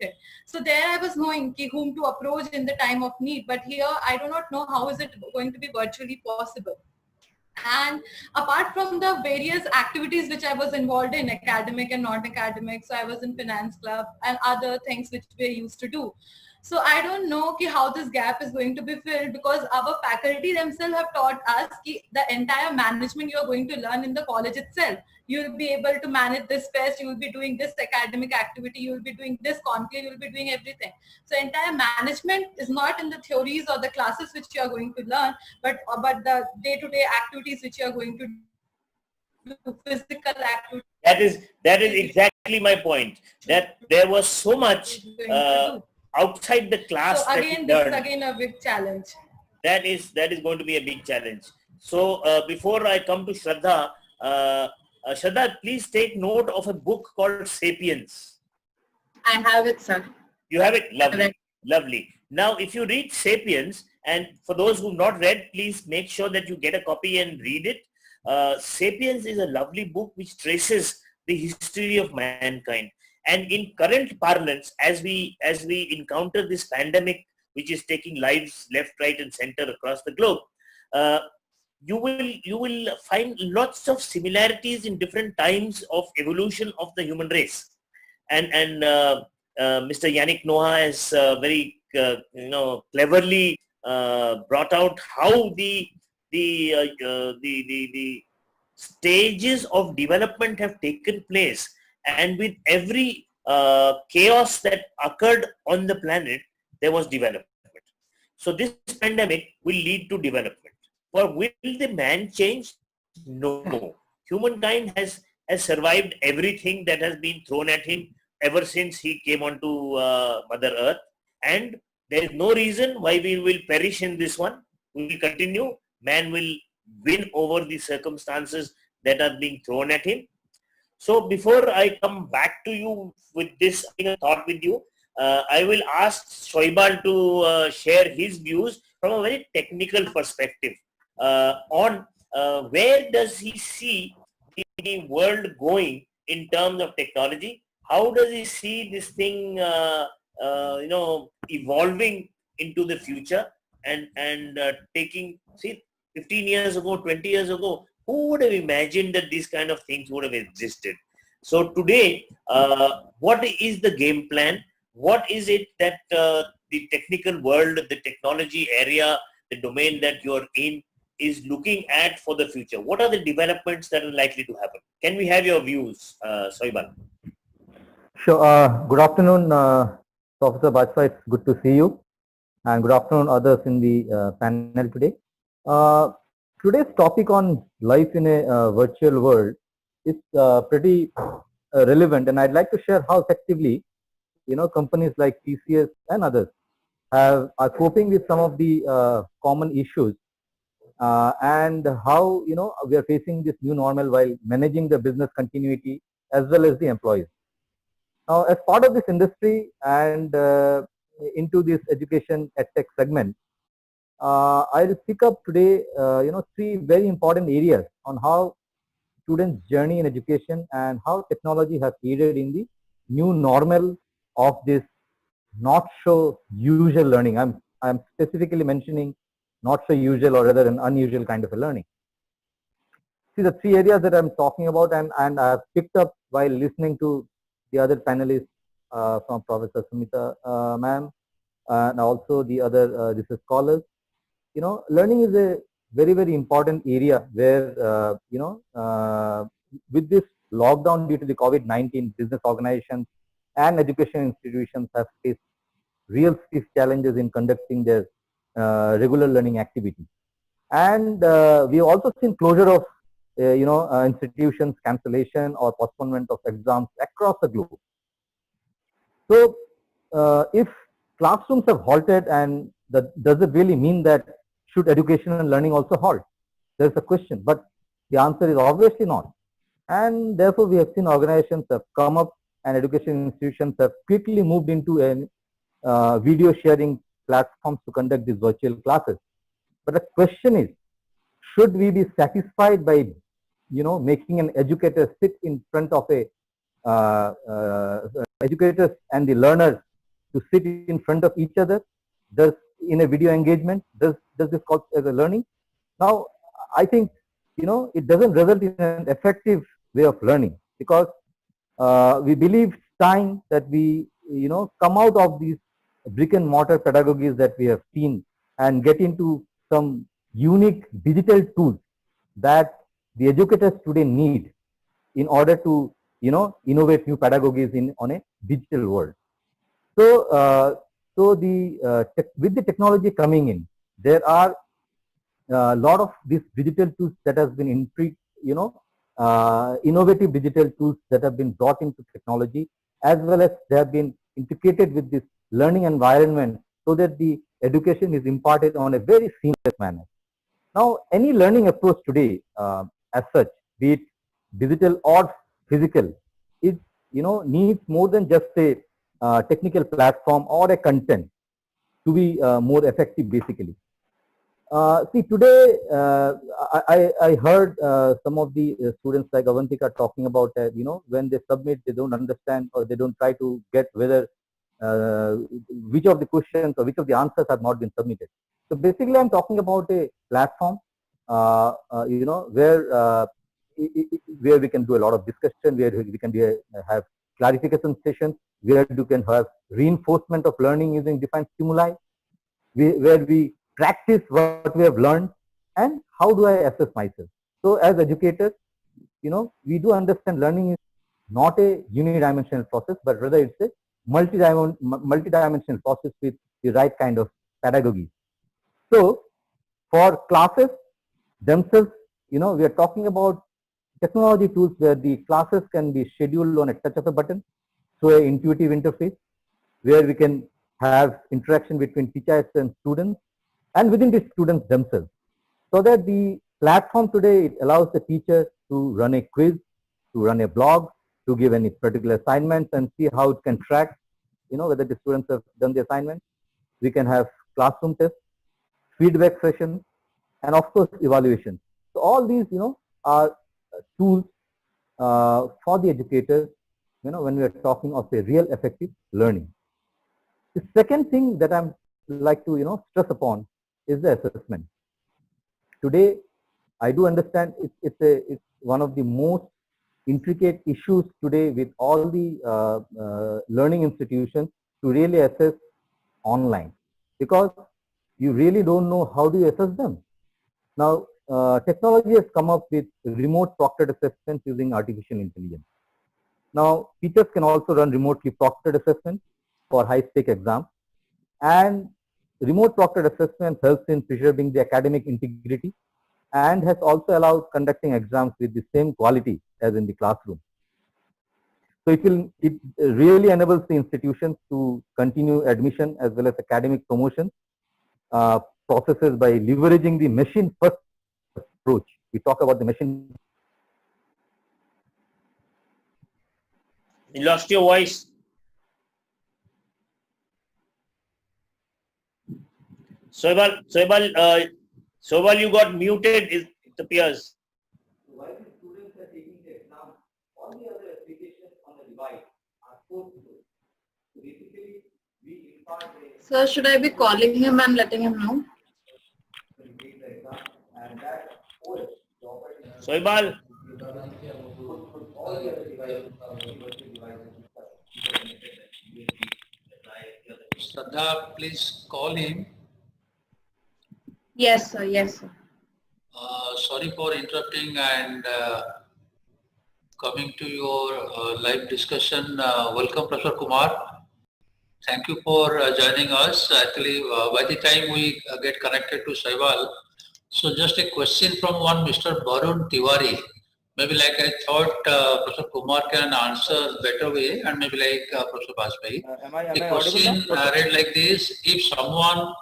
So there I was knowing whom to approach in the time of need, but here I do not know how is it going to be virtually possible. And apart from the various activities which I was involved in, academic and non-academic, so I was in finance club and other things which we used to do. So I don't know how this gap is going to be filled, because our faculty themselves have taught us the entire management you are going to learn in the college itself. You will be able to manage this fest, you will be doing this academic activity, you will be doing this conclave, you will be doing everything. So entire management is not in the theories or the classes which you are going to learn, but the day-to-day activities which you are going to do, physical activities. That is exactly my point. That there was so much outside the class. So again, this is again a big challenge. That is going to be a big challenge. So before I come to Shraddha, Shraddha, please take note of a book called Sapiens. I have it, sir. You have it? Lovely. Lovely. Now, if you read Sapiens, and for those who have not read, please make sure that you get a copy and read it. Sapiens is a lovely book which traces the history of mankind. And in current parlance, as we encounter this pandemic, which is taking lives left, right, and center across the globe, you will find lots of similarities in different times of evolution of the human race. And Mr. Yannick Noah has very cleverly brought out how the stages of development have taken place. And with every chaos that occurred on the planet, there was development. So this pandemic will lead to development. But will the man change? No. Humankind has survived everything that has been thrown at him ever since he came onto Mother Earth. And there is no reason why we will perish in this one. We will continue. Man will win over the circumstances that are being thrown at him. So before I come back to you with this thought with you, I will ask Shoibal to share his views from a very technical perspective on where does he see the world going in terms of technology. How does he see this thing evolving into the future and taking, see, 15 years ago, 20 years ago, who would have imagined that these kind of things would have existed? So today, what is the game plan? What is it that the technical world, the technology area, the domain that you're in is looking at for the future? What are the developments that are likely to happen? Can we have your views, Shoibal? Sure. Good afternoon, Professor Bajpai. It's good to see you. And good afternoon, others in the panel today. Today's topic on life in a virtual world is pretty relevant, and I'd like to share how effectively, companies like TCS and others are coping with some of the common issues, and how we are facing this new normal while managing the business continuity as well as the employees. Now, as part of this industry and into this education edtech segment, I'll pick up today, three very important areas on how students' journey in education and how technology has aided in the new normal of this not so usual learning. I'm specifically mentioning not so usual, or rather an unusual kind of a learning. See, the three areas that I'm talking about and I've picked up while listening to the other panelists from Professor Sumita ma'am and also the other research scholars. Learning is a very, very important area where, with this lockdown due to the COVID-19, business organizations and education institutions have faced real stiff challenges in conducting their regular learning activities. And we have also seen closure of institutions, cancellation or postponement of exams across the globe. So if classrooms have halted, and does it really mean that should education and learning also halt? There's a question, but the answer is obviously not. And therefore, we have seen organizations have come up and education institutions have quickly moved into a video sharing platforms to conduct these virtual classes. But the question is, should we be satisfied by, making an educator sit in front of a educators and the learners to sit in front of each other? Does in a video engagement, does this call as a learning? Now, I think, it doesn't result in an effective way of learning, because we believe it's time that we, come out of these brick and mortar pedagogies that we have seen and get into some unique digital tools that the educators today need in order to, innovate new pedagogies on a digital world. So, with the technology coming in, there are a lot of these digital tools that has been innovative digital tools that have been brought into technology, as well as they have been integrated with this learning environment so that the education is imparted on a very seamless manner. Now, any learning approach today, as such, be it digital or physical, it needs more than just a technical platform or a content to be more effective, basically. See, today I heard some of the students like Avantika talking about when they submit, they don't understand or they don't try to get whether which of the questions or which of the answers have not been submitted. So basically, I'm talking about a platform, where we can do a lot of discussion, where we can have clarification sessions, where you can have reinforcement of learning using defined stimuli, where we practice what we have learned, and how do I assess myself. So as educators, we do understand learning is not a unidimensional process, but rather it's a multi-dimensional process with the right kind of pedagogy. So for classes themselves, we are talking about technology tools where the classes can be scheduled on a touch of a button through an intuitive interface, where we can have interaction between teachers and students and within the students themselves. So that the platform today, it allows the teacher to run a quiz, to run a blog, to give any particular assignments and see how it can track, whether the students have done the assignment. We can have classroom tests, feedback sessions, and of course evaluation. So all these, are tools for the educators, when we are talking of a real effective learning. The second thing that I'm like to, stress upon is the assessment. Today, I do understand it's one of the most intricate issues today with all the learning institutions to really assess online, because you really don't know how do you assess them. Now, technology has come up with remote proctored assessments using artificial intelligence. Now, teachers can also run remotely proctored assessments for high-stake exams, and remote proctored assessment helps in preserving the academic integrity and has also allowed conducting exams with the same quality as in the classroom. So it really enables the institutions to continue admission as well as academic promotion processes by leveraging the machine-first approach. We talk about the machine. You lost your voice. Soibal, you got muted, it appears. While the students are taking the exam, all the other applications on the device are forced to. Basically, we impart a... Sir, should I be calling him and letting him know? Soibal. Shraddha, please call him. Yes, sir. Yes, sir. Sorry for interrupting, and coming to your live discussion. Welcome, Professor Kumar. Thank you for joining us. Actually, by the time we get connected to Shaival, so just a question from one Mr. Barun Tiwari. Maybe like I thought Professor Kumar can answer better way, and maybe like Professor Bajpai. The question read like this: if someone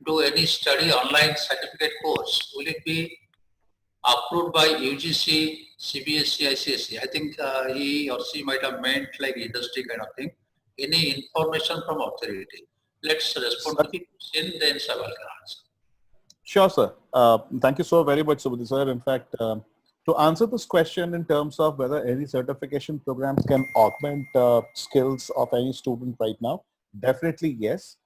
do any study online certificate course, will it be approved by UGC, CBSE, ICSE? I think he or she might have meant like industry kind of thing. Any information from authority? Let's respond to the question, then Shaival can answer. Sure, sir. Thank you so very much, Subudhi sir. In fact, to answer this question in terms of whether any certification programs can augment skills of any student right now, definitely yes.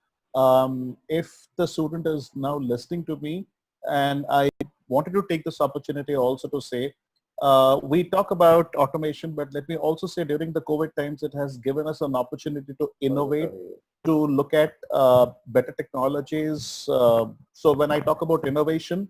If the student is now listening to me, and I wanted to take this opportunity also to say, we talk about automation, but let me also say during the COVID times, it has given us an opportunity to innovate, to look at better technologies. So when I talk about innovation,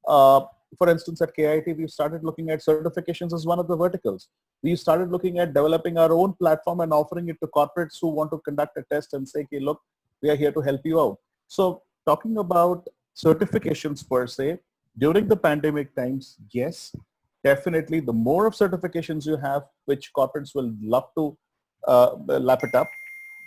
for instance, at KIT, we've started looking at certifications as one of the verticals. We started looking at developing our own platform and offering it to corporates who want to conduct a test and say, hey, look, we are here to help you out. So talking about certifications per se, during the pandemic times, yes, definitely the more of certifications you have, which corporates will love to lap it up.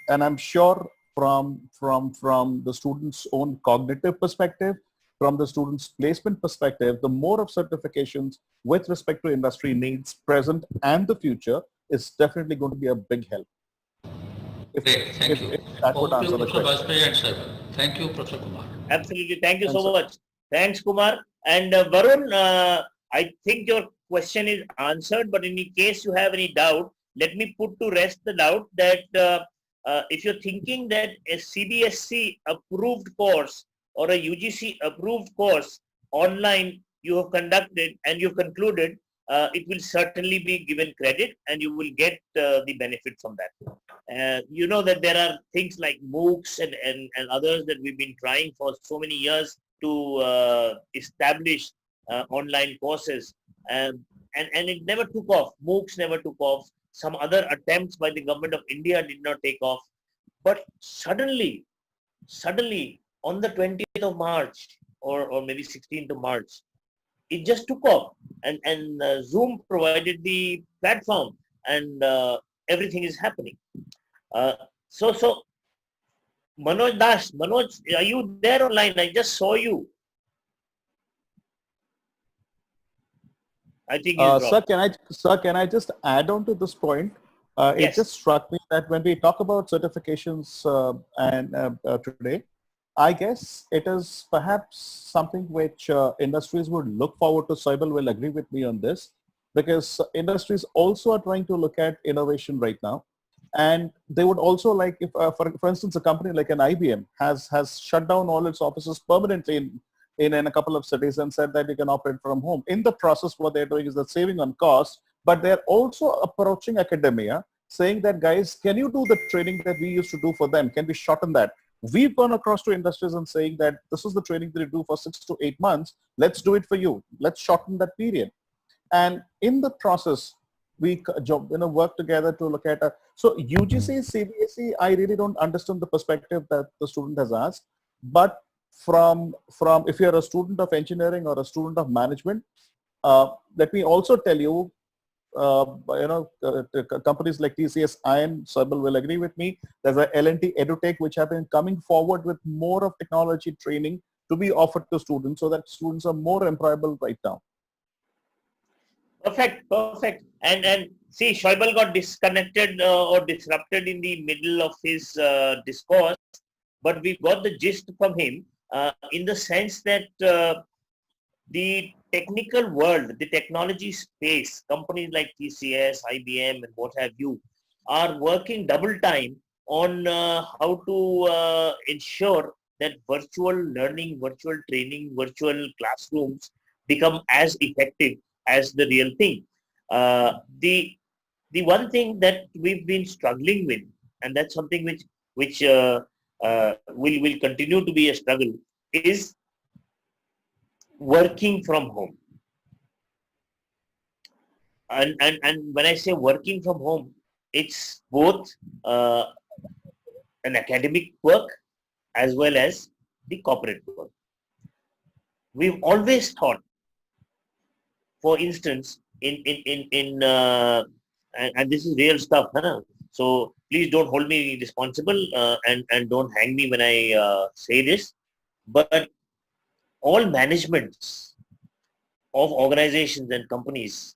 And I'm sure from the student's own cognitive perspective, from the student's placement perspective, the more of certifications with respect to industry needs present and the future is definitely going to be a big help. Great, thank you. If that would answer the Professor question. Bajpai and Shaival. Thank you, Professor Kumar. Absolutely. Thank you so much. Thanks, Kumar. And Varun, I think your question is answered, but in case you have any doubt, let me put to rest the doubt that if you're thinking that a CBSE approved course or a UGC approved course online you have conducted and you've concluded, it will certainly be given credit and you will get the benefit from that. You know that there are things like MOOCs and others that we've been trying for so many years to establish online courses, and it never took off. MOOCs never took off. Some other attempts by the government of India did not take off. But suddenly on the 20th of March or maybe 16th of March, it just took off, and Zoom provided the platform, and everything is happening. So Manoj Das, Manoj, are you there online? I just saw you. I think Sir, can I just add on to this point? Yes. It just struck me that when we talk about certifications today, I guess it is perhaps something which industries would look forward to. Saibal will agree with me on this, because industries also are trying to look at innovation right now. And they would also like, if, for instance, a company like an IBM has shut down all its offices permanently in a couple of cities and said that you can operate from home. In the process, what they're doing is they're saving on cost, but they're also approaching academia saying that, guys, can you do the training that we used to do for them? Can we shorten that? We've gone across to industries and saying that this is the training that you do for 6 to 8 months. Let's do it for you. Let's shorten that period. And in the process, we work together to look at so UGC, CBSE, I really don't understand the perspective that the student has asked. But from if you're a student of engineering or a student of management, let me also tell you, companies like TCS, Iron, Saibal will agree with me. There's a L&T EduTech, which have been coming forward with more of technology training to be offered to students so that students are more employable right now. Perfect. And see, Shoaibal got disconnected or disrupted in the middle of his discourse, but we got the gist from him in the sense that the technical world, the technology space, companies like TCS, IBM, and what have you, are working double time on how to ensure that virtual learning, virtual training, virtual classrooms become as effective as the real thing. The one thing that we've been struggling with, and that's something which will continue to be a struggle, is working from home. and when I say working from home, it's both an academic work as well as the corporate work. We've always thought, for instance, and this is real stuff, huh? So please don't hold me responsible and don't hang me when I say this. But all managements of organizations and companies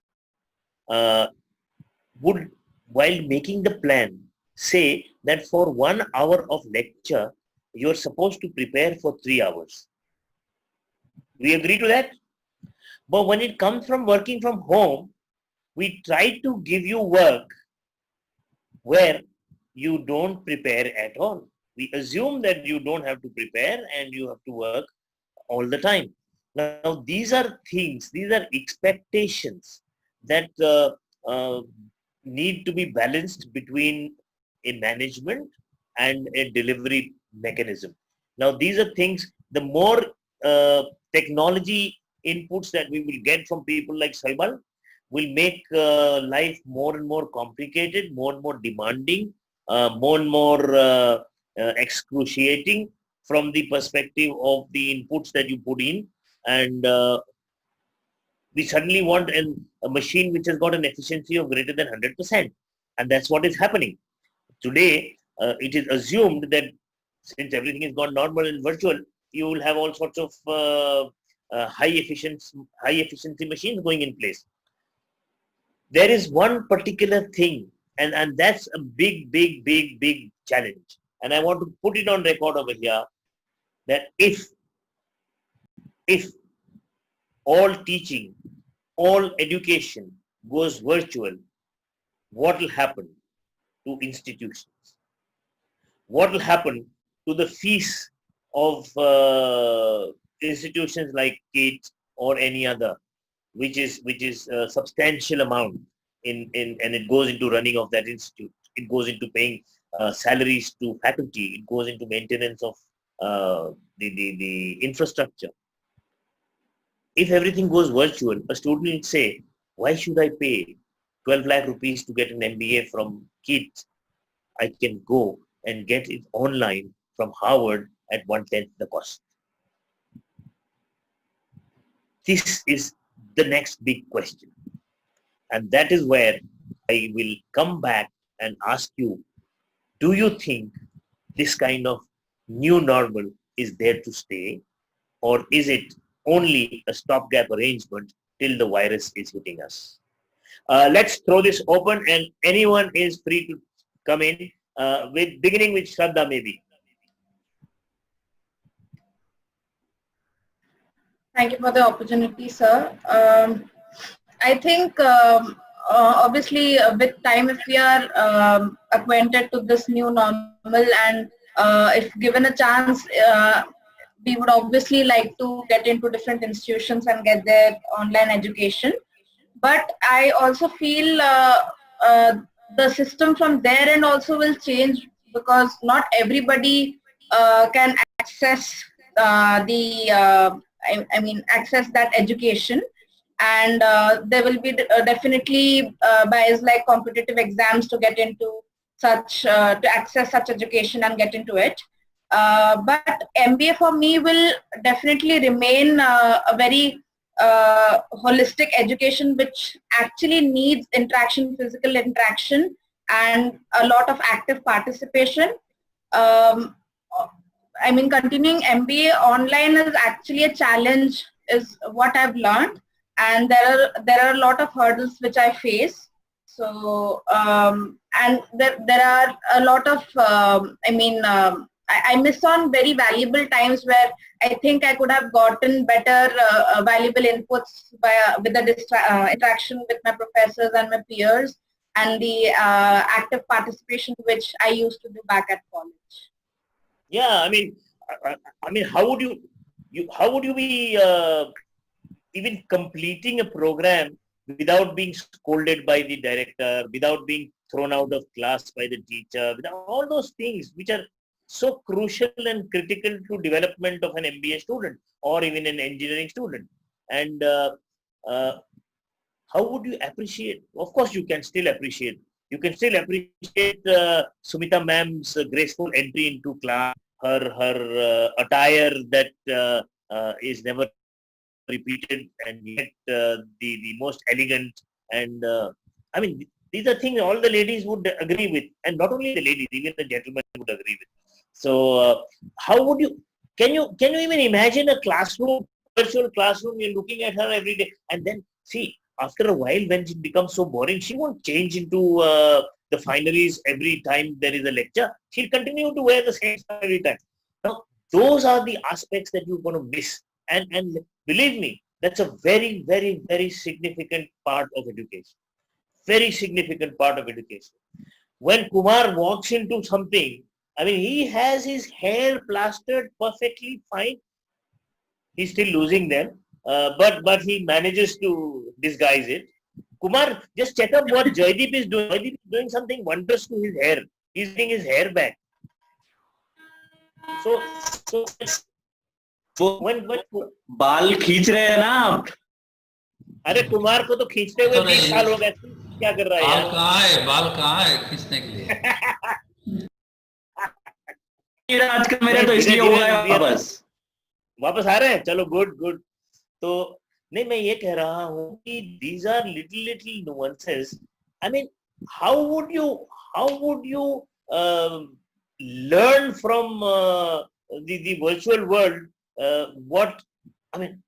would, while making the plan, say that for 1 hour of lecture, you're supposed to prepare for 3 hours. We agree to that? But when it comes from working from home, we try to give you work where you don't prepare at all. We assume that you don't have to prepare and you have to work all the time. Now, these are things, these are expectations that need to be balanced between a management and a delivery mechanism. Now, these are things, the more technology inputs that we will get from people like Saibal will make life more and more complicated, more and more demanding, more and more excruciating from the perspective of the inputs that you put in. And we suddenly want a machine which has got an efficiency of greater than 100%. And that's what is happening. Today, it is assumed that since everything is gone normal and virtual, you will have all sorts of high efficiency machines going in place. There is one particular thing, and that's a big challenge. And I want to put it on record over here that if all teaching, all education goes virtual, what will happen to institutions? What will happen to the fees of institutions like KIT or any other, which is a substantial amount and it goes into running of that institute. It goes into paying salaries to faculty. It goes into maintenance of the infrastructure. If everything goes virtual, a student will say, why should I pay 12 lakh rupees to get an MBA from KIT? I can go and get it online from Harvard at 1/10 the cost. This is the next big question. And that is where I will come back and ask you, do you think this kind of new normal is there to stay, or is it only a stopgap arrangement till the virus is hitting us? Let's throw this open and anyone is free to come in, beginning with Shraddha maybe. Thank you for the opportunity, sir. I think obviously with time, if we are acquainted to this new normal and if given a chance, we would obviously like to get into different institutions and get their online education. But I also feel the system from there and also will change, because not everybody can access access that education. And there will be definitely bias like competitive exams to get into such, to access such education and get into it. But MBA for me will definitely remain a very holistic education, which actually needs interaction, physical interaction, and a lot of active participation. Continuing MBA online is actually a challenge, is what I've learned, and there are a lot of hurdles which I face. So and there are a lot of I miss on very valuable times where I think I could have gotten better valuable inputs with the interaction with my professors and my peers, and the active participation which I used to do back at college. Yeah, I mean, how would you be even completing a program without being scolded by the director, without being thrown out of class by the teacher, without all those things which are so crucial and critical to development of an MBA student or even an engineering student. And how would you appreciate? Of course, you can still appreciate. You can still appreciate Sumita ma'am's graceful entry into class, her attire that is never repeated, and yet the most elegant. And I mean, these are things all the ladies would agree with, and not only the ladies, even the gentlemen would agree with. So, how would you? Can you even imagine a classroom, virtual classroom? You're looking at her every day, and then see, after a while, when it becomes so boring, she won't change into the fineries every time there is a lecture. She'll continue to wear the same stuff every time. Now, those are the aspects that you're going to miss. And believe me, that's a very, very, very significant part of education. Very significant part of education. When Kumar walks into something, I mean, he has his hair plastered perfectly fine. He's still losing them. But he manages to disguise it. Kumar, just check up what Joydeep is doing. Joydeep is doing something wondrous to his hair. He's getting his hair back. So when बाल खींच रहे हैं ना आप? अरे कुमार को तो खींचते हुए 20 साल हो गए, क्या कर रहा है यार? बाल कहाँ है खींचने के लिए? आजकल मेरे तो इसलिए हो गए वापस आ रहे हैं. चलो गुड. तो नहीं, मैं ये कह रहा हूँ कि these are little nuances. I mean, how would you learn from the virtual world? What I mean,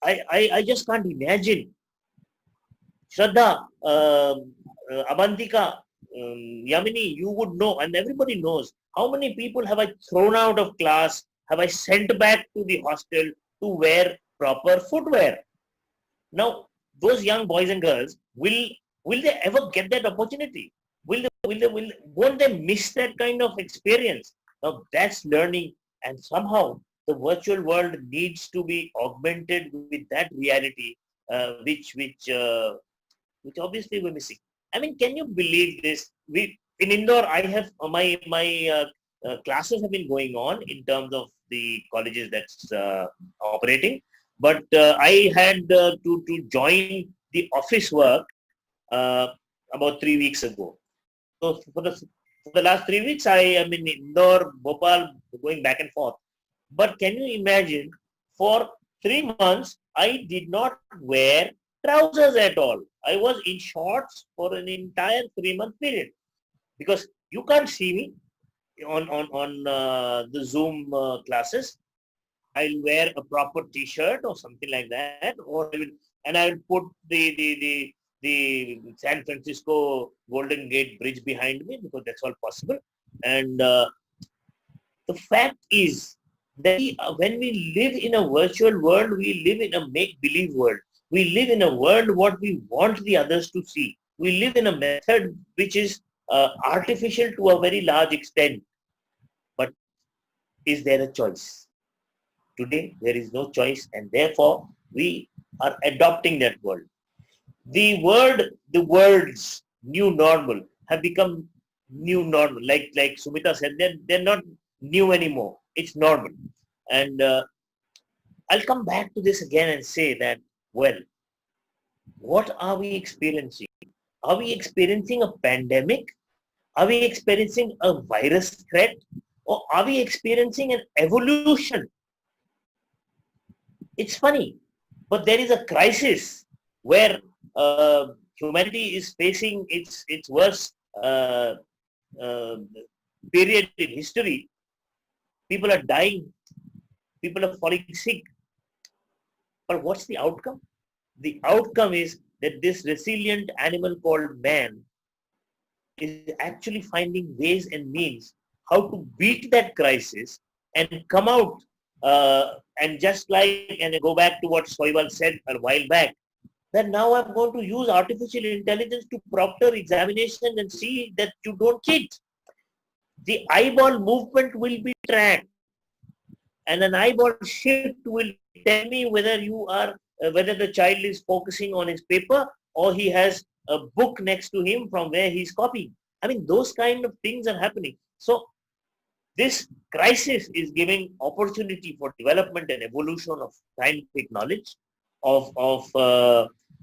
I just can't imagine. Shraddha, Avantika, Yamini, you would know, and everybody knows, how many people have I thrown out of class, have I sent back to the hostel to wear proper footwear? Now, those young boys and girls, will they ever get that opportunity? Won't they miss that kind of experience? Now, that's learning, and somehow the virtual world needs to be augmented with that reality, which obviously we're missing. I mean, can you believe this? In Indore, I have my classes have been going on in terms of the colleges that's operating, but I had to join the office work about 3 weeks ago. So for the last 3 weeks, I am in Indore, Bhopal, going back and forth. But can you imagine, for 3 months, I did not wear trousers at all. I was in shorts for an entire 3-month period, because you can't see me on the Zoom classes. I'll wear a proper T-shirt or something like that, and I'll put the San Francisco Golden Gate Bridge behind me, because that's all possible. And the fact is that when we live in a virtual world, we live in a make-believe world. We live in a world what we want the others to see. We live in a method which is artificial to a very large extent. But is there a choice? Today, there is no choice, and therefore, we are adopting that world. The words new normal have become new normal. Like Sumita said, they're not new anymore. It's normal. And I'll come back to this again and say that, well, what are we experiencing? Are we experiencing a pandemic? Are we experiencing a virus threat? Or are we experiencing an evolution? It's funny, but there is a crisis where humanity is facing its worst period in history. People are dying. People are falling sick. But what's the outcome? The outcome is that this resilient animal called man is actually finding ways and means how to beat that crisis and come out and go back to what Soival said a while back, that now I'm going to use artificial intelligence to proctor examination and see that you don't cheat. The eyeball movement will be tracked, and an eyeball shift will tell me whether whether the child is focusing on his paper or he has a book next to him from where he's copying. I mean, those kind of things are happening. So this crisis is giving opportunity for development and evolution of scientific knowledge, of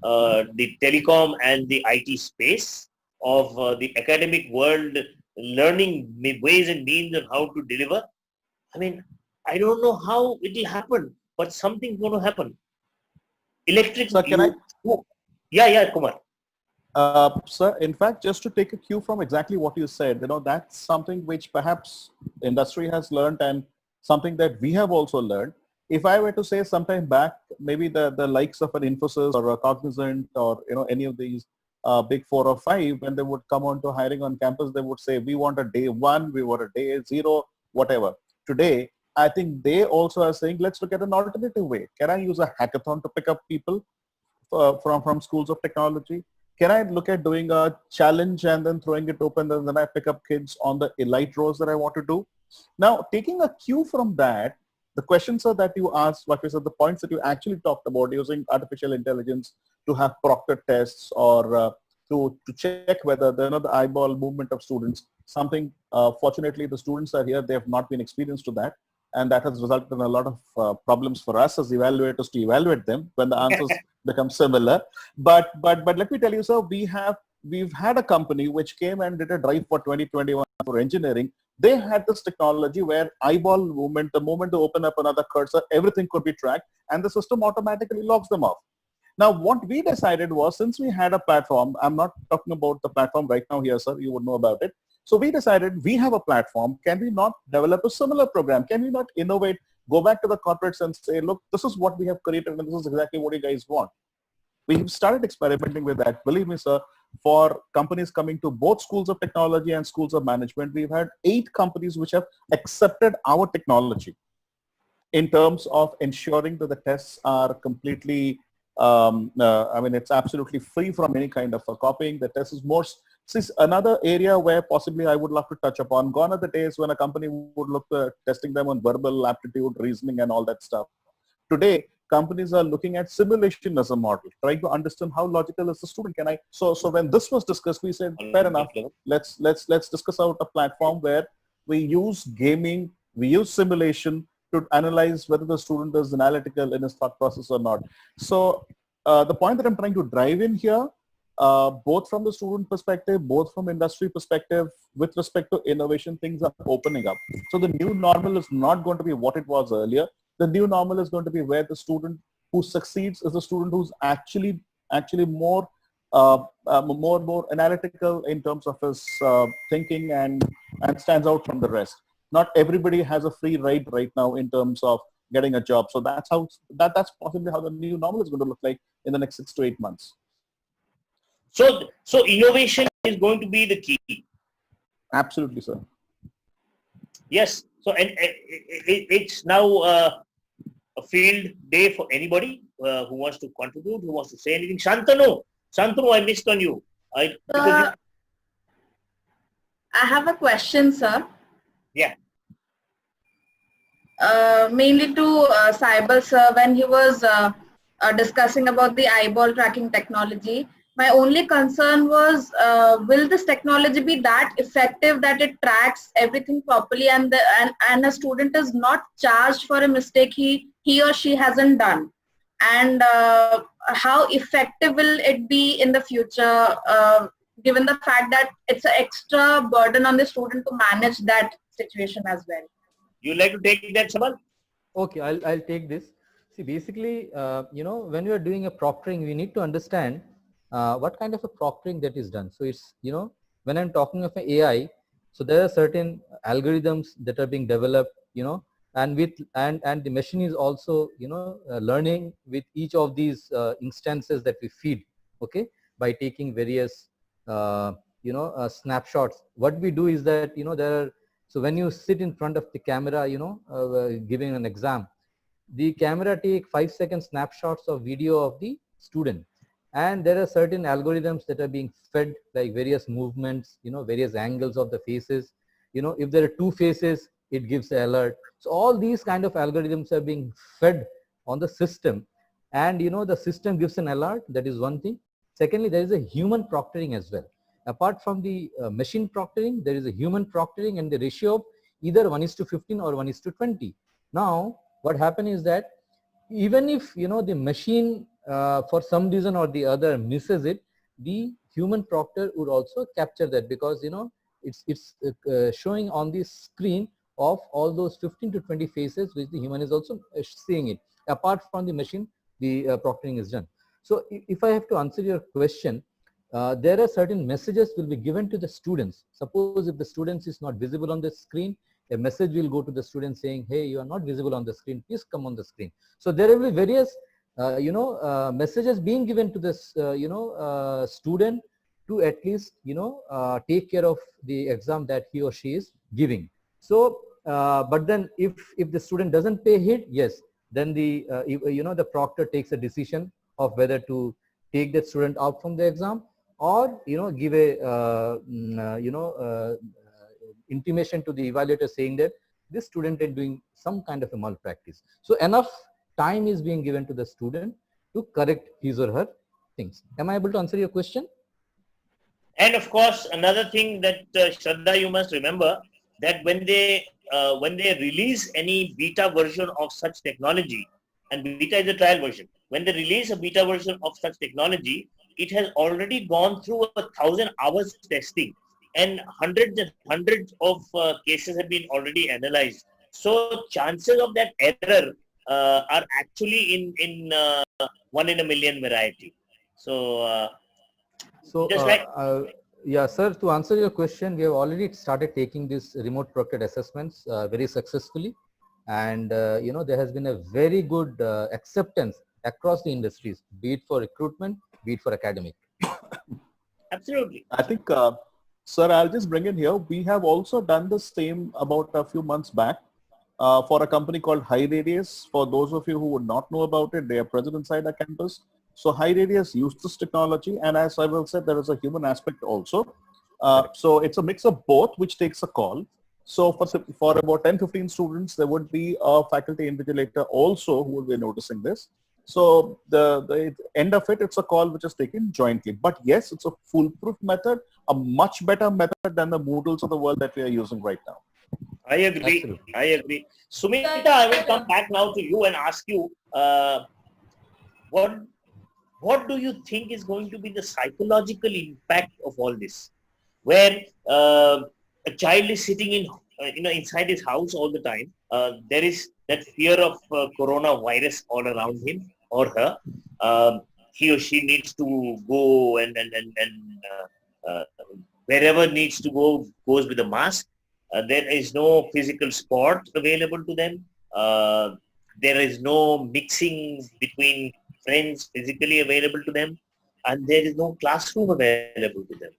the telecom and the IT space of the academic world, learning ways and means on how to deliver. I mean, I don't know how it will happen, but something's going to happen. Electric. Sir, can I? Yeah, Kumar. Sir, in fact, just to take a cue from exactly what you said, that's something which perhaps industry has learned and something that we have also learned. If I were to say sometime back, maybe the likes of an Infosys or a Cognizant or any of these big 4 or 5, when they would come on to hiring on campus, they would say, we want a day 1, we want a day 0, whatever. Today, I think they also are saying, let's look at an alternative way. Can I use a hackathon to pick up people from schools of technology? Can I look at doing a challenge and then throwing it open and then I pick up kids on the elite rows that I want to do? Now, taking a cue from that, the questions are that you asked, like I said, the points that you actually talked about using artificial intelligence to have proctored tests or to check whether the eyeball movement of students, something, fortunately, the students are here, they have not been experienced to that. And that has resulted in a lot of problems for us as evaluators to evaluate them when the answers become similar. But let me tell you, sir, we've had a company which came and did a drive for 2021 for engineering. They had this technology where eyeball movement, the moment they open up another cursor, everything could be tracked and the system automatically logs them off. Now, what we decided was, since we had a platform, I'm not talking about the platform right now here, sir, you would know about it. So we decided we have a platform. Can we not develop a similar program? Can we not innovate, go back to the corporates and say, look, this is what we have created and this is exactly what you guys want. We've started experimenting with that. Believe me, sir, for companies coming to both schools of technology and schools of management, we've had 8 companies which have accepted our technology in terms of ensuring that the tests are completely, it's absolutely free from any kind of copying. The test is more. This is another area where possibly I would love to touch upon. Gone are the days when a company would look at testing them on verbal aptitude, reasoning, and all that stuff. Today, companies are looking at simulation as a model, trying to understand how logical is the student. So when this was discussed, we said, fair enough. Let's discuss out a platform where we use gaming, we use simulation to analyze whether the student is analytical in his thought process or not. So the point that I'm trying to drive in here, both from the student perspective, both from industry perspective, with respect to innovation, things are opening up. So the new normal is not going to be what it was earlier. The new normal is going to be where the student who succeeds is the student who's actually more analytical in terms of his thinking and stands out from the rest. Not everybody has a free ride right now in terms of getting a job. So that's possibly how the new normal is going to look like in the next 6 to 8 months. So innovation is going to be the key. Absolutely, sir. Yes. So it's now a field day for anybody who wants to contribute, who wants to say anything. Shantanu, I missed on you. I have a question, sir. Yeah. Mainly to Saibal sir, when he was discussing about the eyeball tracking technology, my only concern was, will this technology be that effective that it tracks everything properly and a student is not charged for a mistake he or she hasn't done? And how effective will it be in the future, given the fact that it's an extra burden on the student to manage that situation as well? You like to take that, Saibal? Okay, I'll take this. See, basically, when you are doing a proctoring, we need to understand what kind of a proctoring that is done. So it's, when I'm talking of an AI, so there are certain algorithms that are being developed, and the machine is also, learning with each of these instances that we feed, okay, by taking various, snapshots. What we do is that, so when you sit in front of the camera, giving an exam, the camera take 5-second snapshots of video of the student. And there are certain algorithms that are being fed, like various movements, various angles of the faces. If there are 2 faces, it gives the alert. So all these kind of algorithms are being fed on the system. And, the system gives an alert. That is one thing. Secondly, there is a human proctoring as well. Apart from the machine proctoring, there is a human proctoring, and the ratio of either 1:15 or 1:20. Now, what happened is that even if, the machine for some reason or the other misses it, the human proctor would also capture that, because it's showing on the screen of all those 15 to 20 faces which the human is also seeing it. Apart from the machine, the proctoring is done. So if I have to answer your question, there are certain messages will be given to the students. Suppose if the students is not visible on the screen, a message will go to the student saying, hey, you are not visible on the screen, please come on the screen. So there will be various messages being given to this student to at least take care of the exam that he or she is giving. So but then if the student doesn't pay heed, yes, then the the proctor takes a decision of whether to take that student out from the exam, or give a intimation to the evaluator saying that this student is doing some kind of a malpractice. So enough time is being given to the student to correct his or her things. Am I able to answer your question? And of course, another thing that Shraddha, you must remember that when they release any beta version of such technology, and beta is a trial version, when they release a beta version of such technology, it has already gone through 1,000 hours testing, and hundreds and hundreds of cases have been already analyzed. So chances of that error are actually in 1 in a million variety. So yeah, sir, to answer your question, we have already started taking these remote proctored assessments very successfully, and there has been a very good acceptance across the industries, be it for recruitment, be it for academic. Absolutely. I think, sir, I'll just bring in here. We have also done the same about a few months back for a company called HighRadius. For those of you who would not know about it, they are present inside our campus. So HighRadius used this technology, and as I will say, there is a human aspect also. So it's a mix of both, which takes a call. So for about 10-15 students, there would be a faculty invigilator also who will be noticing this. So the end of it, it's a call which is taken jointly. But yes, it's a foolproof method, a much better method than the Moodles of the world that we are using right now. I agree. Absolutely. I agree. Sumita, I will come back now to you and ask you, what do you think is going to be the psychological impact of all this? Where a child is sitting in, inside his house all the time. There is that fear of coronavirus all around him or her. He or she needs to go and wherever needs to go, goes with a mask. There is no physical sport available to them. There is no mixing between friends physically available to them, and there is no classroom available to them.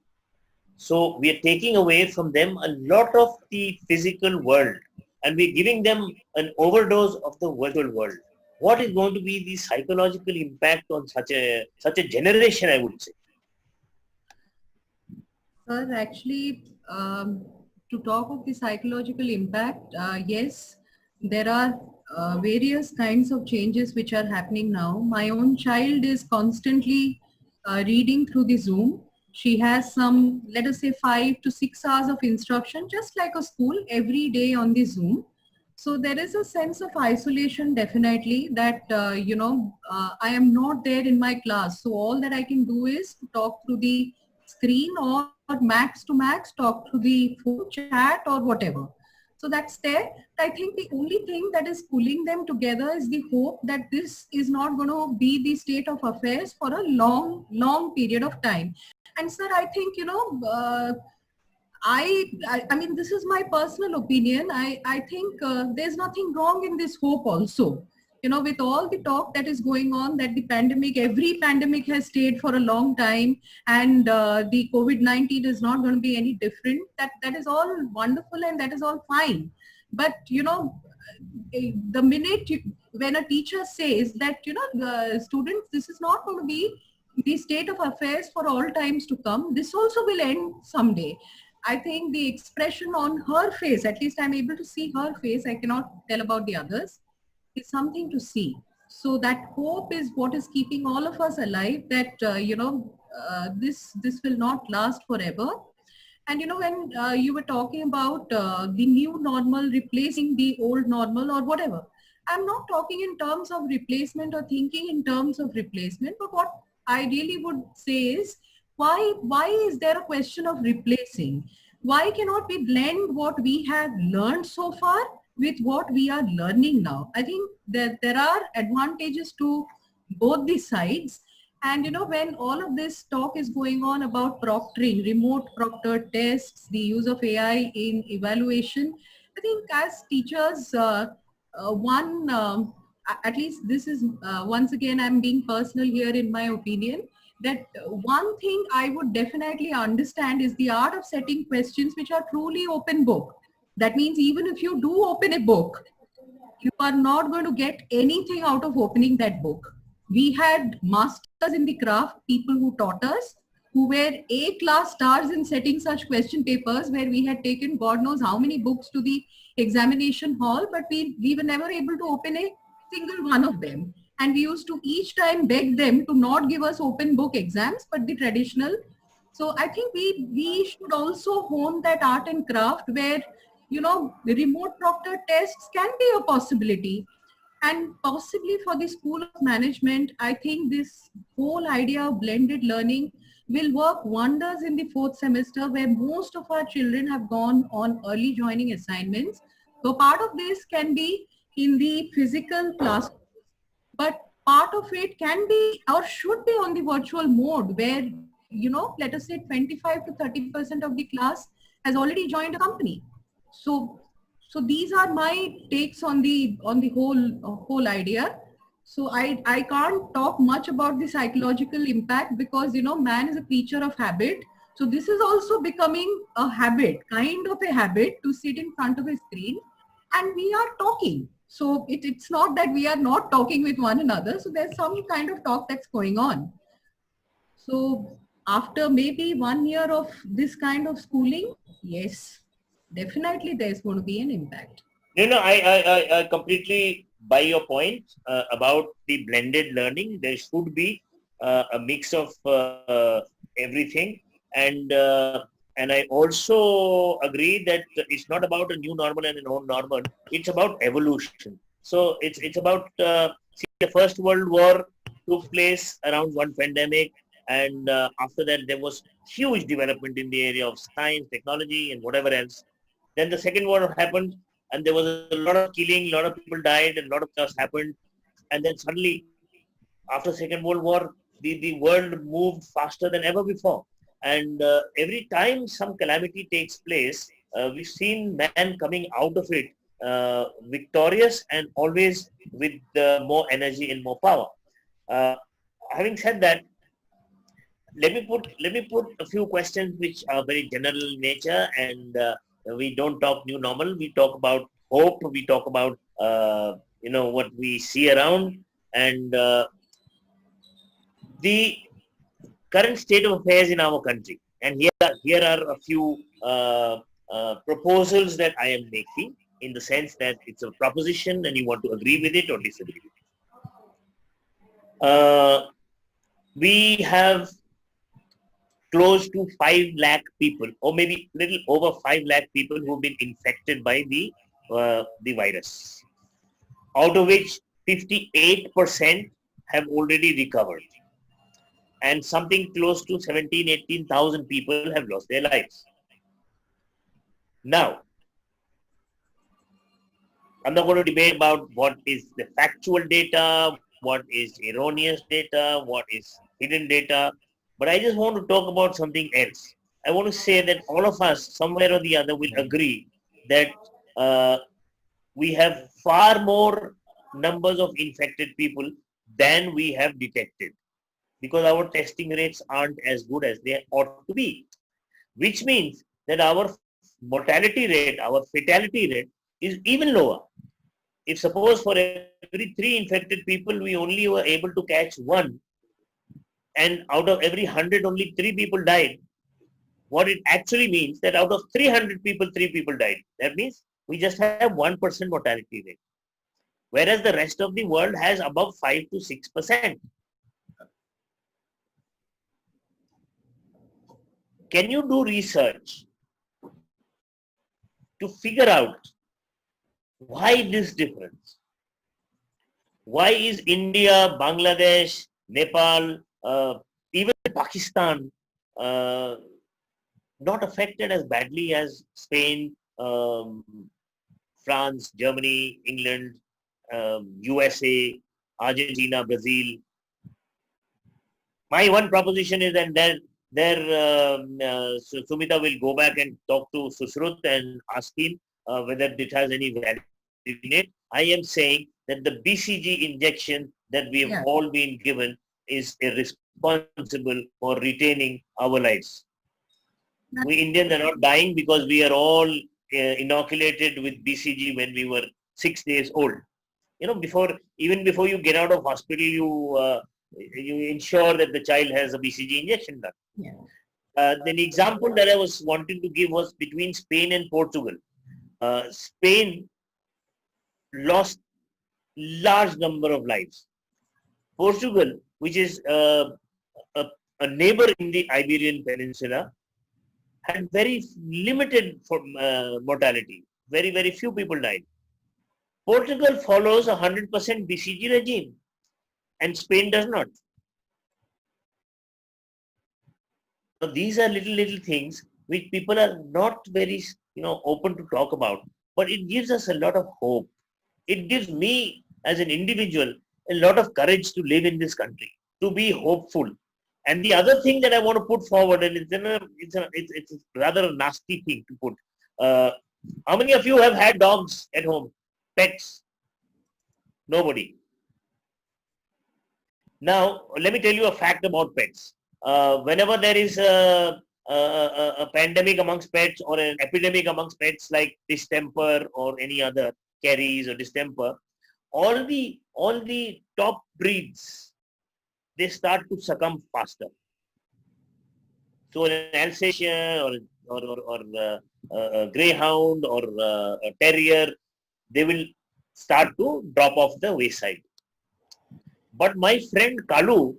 So we are taking away from them a lot of the physical world, and we're giving them an overdose of the virtual world. What is going to be the psychological impact on such a generation, I would say? Sir, actually, to talk of the psychological impact, yes, there are various kinds of changes which are happening now. My own child is constantly reading through the Zoom. She has some, let us say, 5 to 6 hours of instruction, just like a school, every day on the Zoom. So there is a sense of isolation, definitely, that, I am not there in my class. So all that I can do is to talk through the screen, or max to max talk through the phone chat or whatever. So that's there. I think the only thing that is pulling them together is the hope that this is not going to be the state of affairs for a long, long period of time. And sir, I think, I mean, this is my personal opinion. I think there's nothing wrong in this hope also. With all the talk that is going on, that the pandemic, every pandemic has stayed for a long time, and the COVID-19 is not going to be any different. That is all wonderful and that is all fine. But, the minute when a teacher says that, students, this is not going to be the state of affairs for all times to come, this also will end someday. I think the expression on her face, at least I'm able to see her face, I cannot tell about the others, is something to see. So that hope is what is keeping all of us alive, that, this will not last forever. And, when you were talking about the new normal replacing the old normal or whatever, I'm not talking in terms of replacement or thinking in terms of replacement, but what I really would say is, why is there a question of replacing? Why cannot we blend what we have learned so far with what we are learning now? I think that there are advantages to both the sides. And when all of this talk is going on about proctoring, remote proctored tests, the use of AI in evaluation, I think as teachers, at least this is, once again, I'm being personal here in my opinion, that one thing I would definitely understand is the art of setting questions which are truly open book. That means even if you do open a book, you are not going to get anything out of opening that book. We had masters in the craft, people who taught us, who were A-class stars in setting such question papers, where we had taken God knows how many books to the examination hall, but we were never able to open a single one of them. And we used to each time beg them to not give us open book exams, but the traditional. So I think we should also hone that art and craft where, the remote proctor tests can be a possibility. And possibly for the School of Management, I think this whole idea of blended learning will work wonders in the 4th semester, where most of our children have gone on early joining assignments. So part of this can be in the physical class, but part of it can be or should be on the virtual mode, where, let us say 25 to 30% of the class has already joined a company. So these are my takes on the whole idea. So I can't talk much about the psychological impact because, man is a creature of habit. So this is also becoming a habit, kind of a habit, to sit in front of a screen and we are talking. So it's not that we are not talking with one another. So there's some kind of talk that's going on. So after maybe 1 year of this kind of schooling, yes, definitely there's going to be an impact. I completely buy your point about the blended learning. There should be a mix of everything, and I also agree that it's not about a new normal and a non-normal. It's about evolution. So it's about the First World War took place around one pandemic, and after that there was huge development in the area of science, technology, and whatever else. Then the Second War happened, and there was a lot of killing, a lot of people died, and a lot of stuff happened. And then suddenly, after Second World War, the world moved faster than ever before. And every time some calamity takes place, we've seen man coming out of it victorious and always with more energy and more power. Having said that, let me put a few questions which are very general in nature, and we don't talk new normal. We talk about hope. We talk about what we see around, and the current state of affairs in our country. And here are a few proposals that I am making, in the sense that it's a proposition and you want to agree with it or disagree with it. We have close to 5 lakh people, or maybe little over 5 lakh people who have been infected by the virus, out of which 58% have already recovered, and something close to 18,000 people have lost their lives. Now, I'm not going to debate about what is the factual data, what is erroneous data, what is hidden data, but I just want to talk about something else. I want to say that all of us, somewhere or the other, will agree that we have far more numbers of infected people than we have detected, because our testing rates aren't as good as they ought to be, which means that our mortality rate, our fatality rate is even lower. If suppose for every 3 infected people, we only were able to catch 1, and out of every 100, only 3 people died, what it actually means that out of 300 people, 3 people died. That means we just have 1% mortality rate, whereas the rest of the world has above 5 to 6%. Can you do research to figure out why this difference? Why is India, Bangladesh, Nepal, even Pakistan not affected as badly as Spain, France, Germany, England, USA, Argentina, Brazil? My one proposition is that Sumita will go back and talk to Sushrut and ask him whether it has any value in it. I am saying that the BCG injection that we have all been given is irresponsible for retaining our lives. We Indians are not dying because we are all inoculated with BCG when we were 6 days old. You know, even before you get out of hospital, you ensure that the child has a BCG injection done. The example that I was wanting to give was between Spain and Portugal. Spain lost large number of lives. Portugal, which is a neighbor in the Iberian Peninsula, had very limited mortality. Very, very few people died. Portugal follows 100% BCG regime, and Spain does not. So these are little things which people are not very open to talk about, but it gives us a lot of hope. It gives me as an individual a lot of courage to live in this country, to be hopeful. And the other thing that I want to put forward, and it's rather a nasty thing to put. How many of you have had dogs at home? Pets? Nobody. Now, let me tell you a fact about pets. Whenever there is a pandemic amongst pets or an epidemic amongst pets like distemper or any other caries or distemper, all the top breeds, they start to succumb faster. So an Alsatian or a greyhound or a terrier, they will start to drop off the wayside. But my friend Kalu,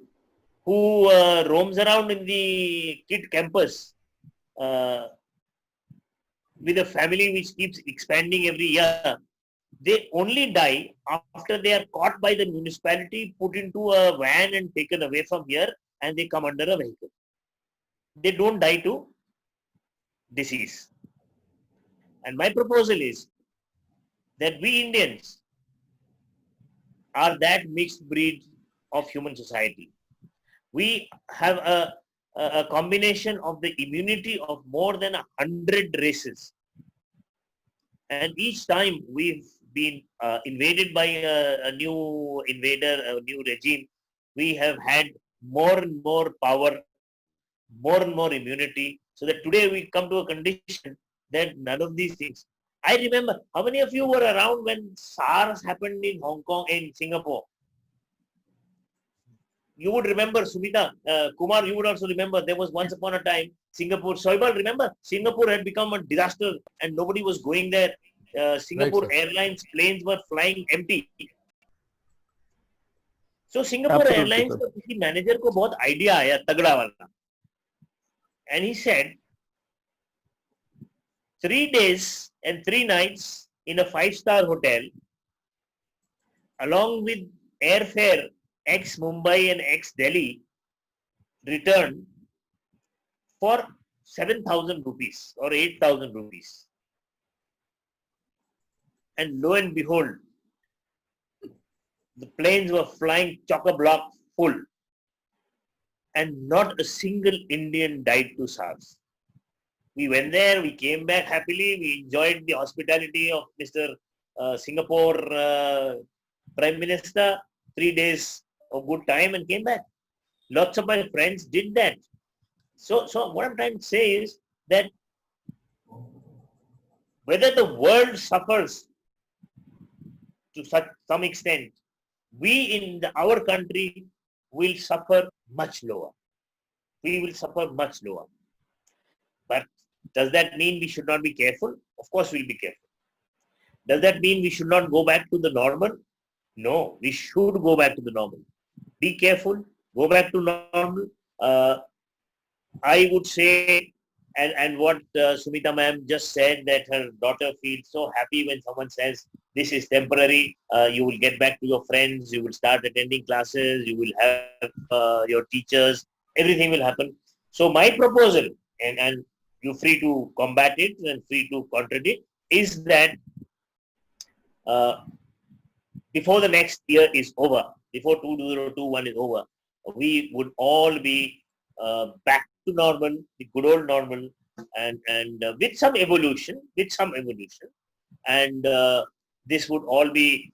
who roams around in the kid campus with a family which keeps expanding every year, they only die after they are caught by the municipality, put into a van and taken away from here, and they come under a vehicle. They don't die to disease. And my proposal is that we Indians are that mixed breed of human society. We have a combination of the immunity of more than 100 races. And each time we've been invaded by a new invader, a new regime, we have had more and more power, more and more immunity, so that today we come to a condition that none of these things. I remember, how many of you were around when SARS happened in Hong Kong, in Singapore? You would remember, Sumita, Kumar, you would also remember, there was once upon a time, Singapore, Soibal, remember? Singapore had become a disaster and nobody was going there. Singapore Airlines planes were flying empty. So Singapore Airlines को किसी manager को बहुत idea आया तगड़ा वाला, and he said 3 days and 3 nights in a 5-star hotel, along with airfare ex Mumbai and ex Delhi, return for 7,000 rupees or 8,000 rupees. And lo and behold, the planes were flying chock-a-block full, and not a single Indian died to SARS. We went there, we came back happily, we enjoyed the hospitality of Mr. Singapore Prime Minister, 3 days of good time and came back. Lots of my friends did that. So what I'm trying to say is that whether the world suffers to some extent, we in our country will suffer much lower. We will suffer much lower. But does that mean we should not be careful? Of course we'll be careful. Does that mean we should not go back to the normal? No, we should go back to the normal. Be careful, go back to normal. I would say, and what Sumita ma'am just said, that her daughter feels so happy when someone says this is temporary. You will get back to your friends. You will start attending classes. You will have your teachers. Everything will happen. So my proposal, and you're free to combat it and free to contradict, is that before the next year is over, before 2021 is over, we would all be back to normal, the good old normal, and with some evolution, and this would all be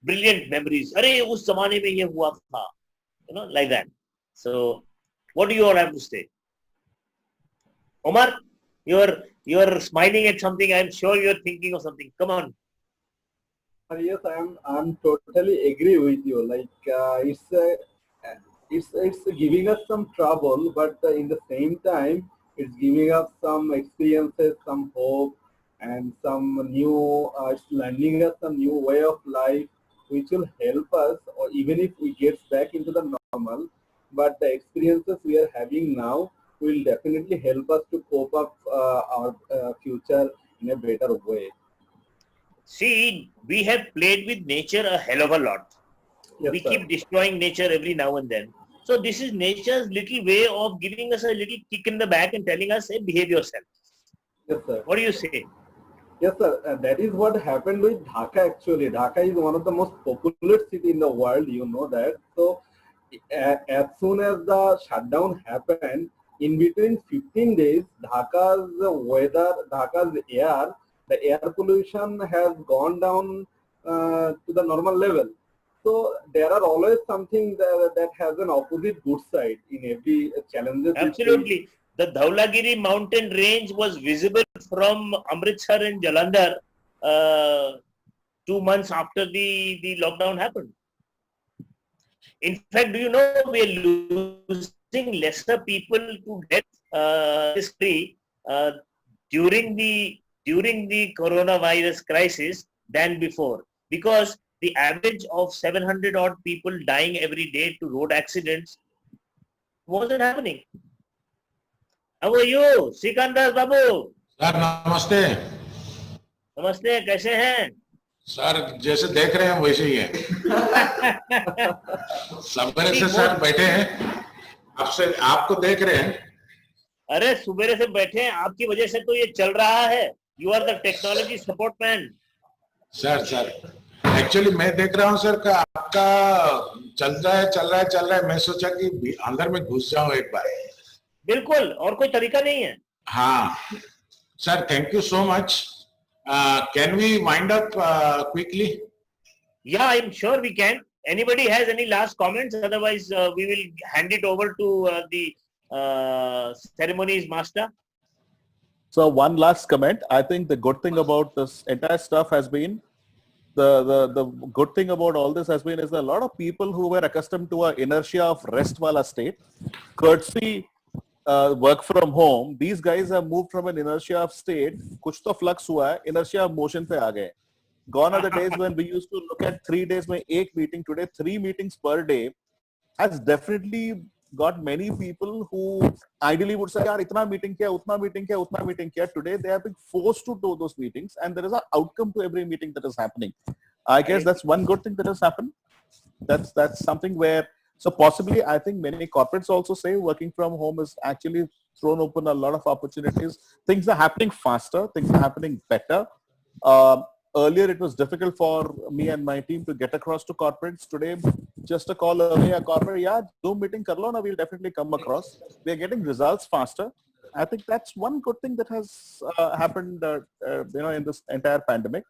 brilliant memories. Arey, us zamane mein ye hua tha, like that. So, what do you all have to say? Omar, you're smiling at something. I'm sure you're thinking of something. Come on. Yes, I'm totally agree with you. Like it's giving us some trouble, but in the same time, it's giving us some experiences, some hope, and some new. It's learning us some new way of life, which will help us, or even if we get back into the normal. But the experiences we are having now will definitely help us to cope up our future in a better way. See, we have played with nature a hell of a lot. Yes, we sir. keep destroying nature every now and then. So this is nature's little way of giving us a little kick in the back and telling us, hey, behave yourself. Yes, sir. What do you say? Yes, sir. That is what happened with Dhaka actually. Dhaka is one of the most populous city in the world, you know that. So as soon as the shutdown happened, in between 15 days, Dhaka's weather, Dhaka's air, the air pollution has gone down to the normal level. So there are always something that has an opposite good side in every challenges. Absolutely. The Dhaulagiri mountain range was visible from Amritsar and Jalandhar 2 months after the lockdown happened. In fact, do you know we are losing lesser people to death this free during the coronavirus crisis than before, because the average of 700 odd people dying every day to road accidents wasn't happening. How are you, Sikandar Babu? Sir नमस्ते. नमस्ते, कैसे हैं? Sir जैसे देख रहे हैं वैसे ही है. सवेरे से सर बैठे हैं, आपको देख रहे हैं. अरे सुबह से बैठे हैं, आपकी वजह से तो ये चल रहा है. You are the technology support man. Sir actually मैं देख रहा हूँ सर का आपका चल रहा है. मैं सोचा कि अंदर में घुस जाऊं एक बार. बिल्कुल, और कोई तरीका नहीं है. हाँ sir, thank you so much. Can we wind up quickly? Yeah, I'm sure we can. Anybody has any last comments? Otherwise, we will hand it over to the ceremonies master. So one last comment. I think the good thing about this entire stuff has been, the good thing about all this has been is a lot of people who were accustomed to an inertia of rest wala state, courtesy work from home, these guys have moved from an inertia of state, kuch to flux hua hai, inertia of motion pe aa gaye. Gone are the days when we used to look at 3 days mein ek meeting. Today 3 meetings per day has definitely got many people who ideally would say, yaar itna meeting kiya, utna meeting kiya, utna meeting kiya. Today they have been forced to do those meetings, and there is an outcome to every meeting that is happening. I guess that's one good thing that has happened. That's something where, so possibly I think many corporates also say working from home has actually thrown open a lot of opportunities. Things are happening faster, things are happening better. Earlier it was difficult for me and my team to get across to corporates. Today, just a call away, a corporate, yeah, Zoom meeting kar lo na, we'll definitely come across. We are getting results faster. I think that's one good thing that has happened, in this entire pandemic.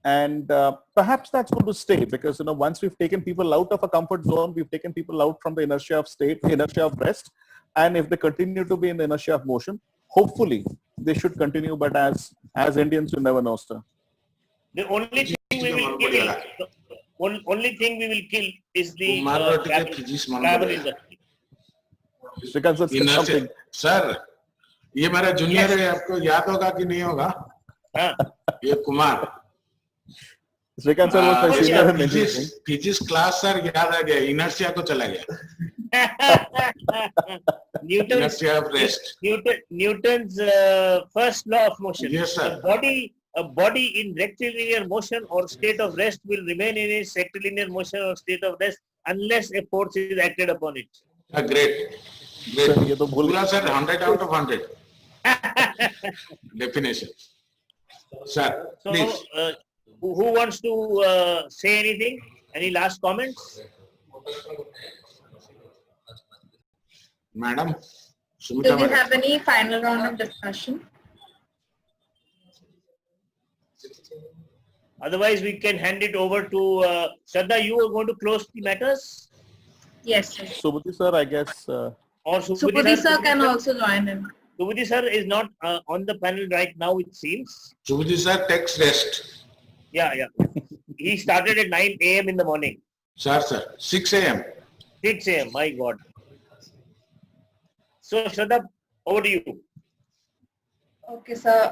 And perhaps that's going to stay, because once we've taken people out of a comfort zone, we've taken people out from the inertia of state, inertia of rest, and if they continue to be in the inertia of motion, hopefully they should continue. But as Indians, you never know, sir. The only thing we will kill, only thing we will kill is the travel industry. Shrikant sir, say something. Sir, ये मेरा junior है, आपको याद होगा कि नहीं होगा? ये Kumar. Shrikant sir was my senior in engineering. Physics class sir याद आ गया, इनर्शिया को चला गया. Inertia of rest. Newton's first law of motion. Yes, sir. The a body in rectilinear motion or state of rest will remain in its rectilinear motion or state of rest unless a force is acted upon it. Great. Sir, ये तो भूल Pula sir, 100 out of 100. Definition. Sir, So, please. who wants to say anything? Any last comments? Madam, Do Sumita we madam. have any final round of discussion? Otherwise, we can hand it over to Shraddha. You are going to close the matters? Yes, sir. Subhuti sir, I guess. Or Subhuti sir can also join in. Subhuti sir is not on the panel right now, it seems. Subhuti sir takes rest. Yeah. He started at 9 a.m. in the morning. Sir, 6 a.m. 6 a.m. My God. So, Shraddha, over to you. Okay, sir.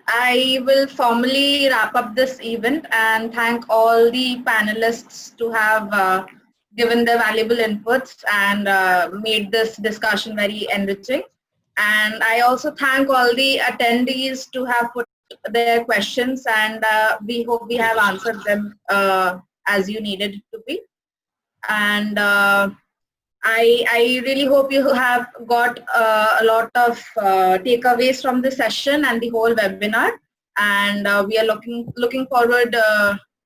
I will formally wrap up this event and thank all the panelists to have given their valuable inputs and made this discussion very enriching. And I also thank all the attendees to have put their questions, and we hope we have answered them as you needed it to be. And I really hope you have got a lot of takeaways from the session and the whole webinar. And we are looking forward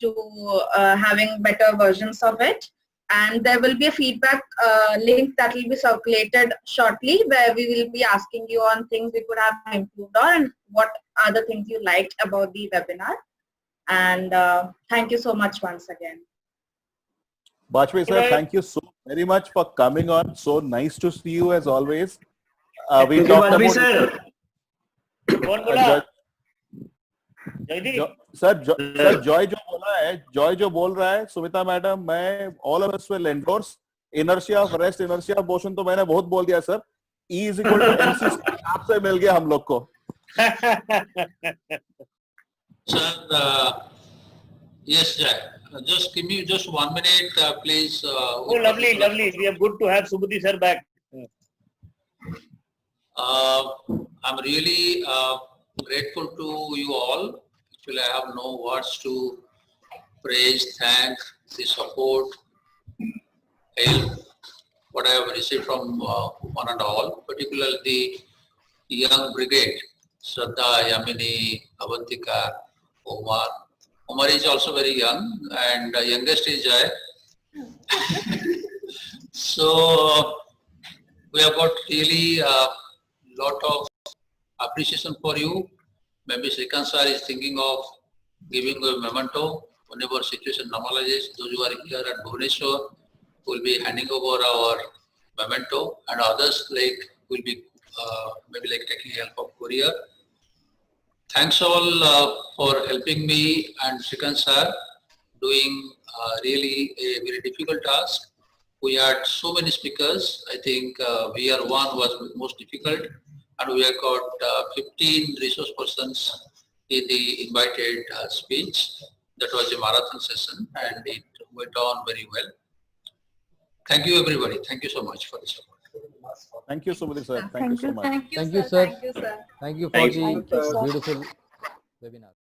to having better versions of it. And there will be a feedback link that will be circulated shortly, where we will be asking you on things we could have improved on and what other things you liked about the webinar. And thank you so much once again. Bajpayee sir, thank you so very much for coming on. So nice to see you as always. We Thank you, talked Bajpayee about sir. कौन बोला? Jaideep? Sir Joy जो बोल रहा है, Sumita madam, मैं all of us will endorse inertia of rest, inertia of motion तो मैंने बहुत बोल दिया sir. E is equal to MC आपसे मिल गया हम लोग को. Sir, yes, Jai. Just give me just 1 minute, please. Oh, lovely. We are good to have Subhuti sir back. I'm really grateful to you all. Actually, I have no words to praise, thank, the support, help, what I have received from one and all, particularly the young brigade, Shraddha, Yamini, Avantika, Omar. Omar is also very young, and youngest is Jai. So we have got really a lot of appreciation for you. Maybe Srikant sir is thinking of giving a memento whenever situation normalizes. Those who are here at Bhubaneswar will be handing over our memento, and others will be maybe taking help of courier. Thanks all for helping me and Srikant sir doing really a very difficult task. We had so many speakers. I think VR1 was most difficult, and we have got 15 resource persons in the invited speech. That was a marathon session, and it went on very well. Thank you, everybody. Thank you so much for the support. Thank you, Subhuti sir. Thank you so much. Thank you, sir. Thank you for the beautiful webinar.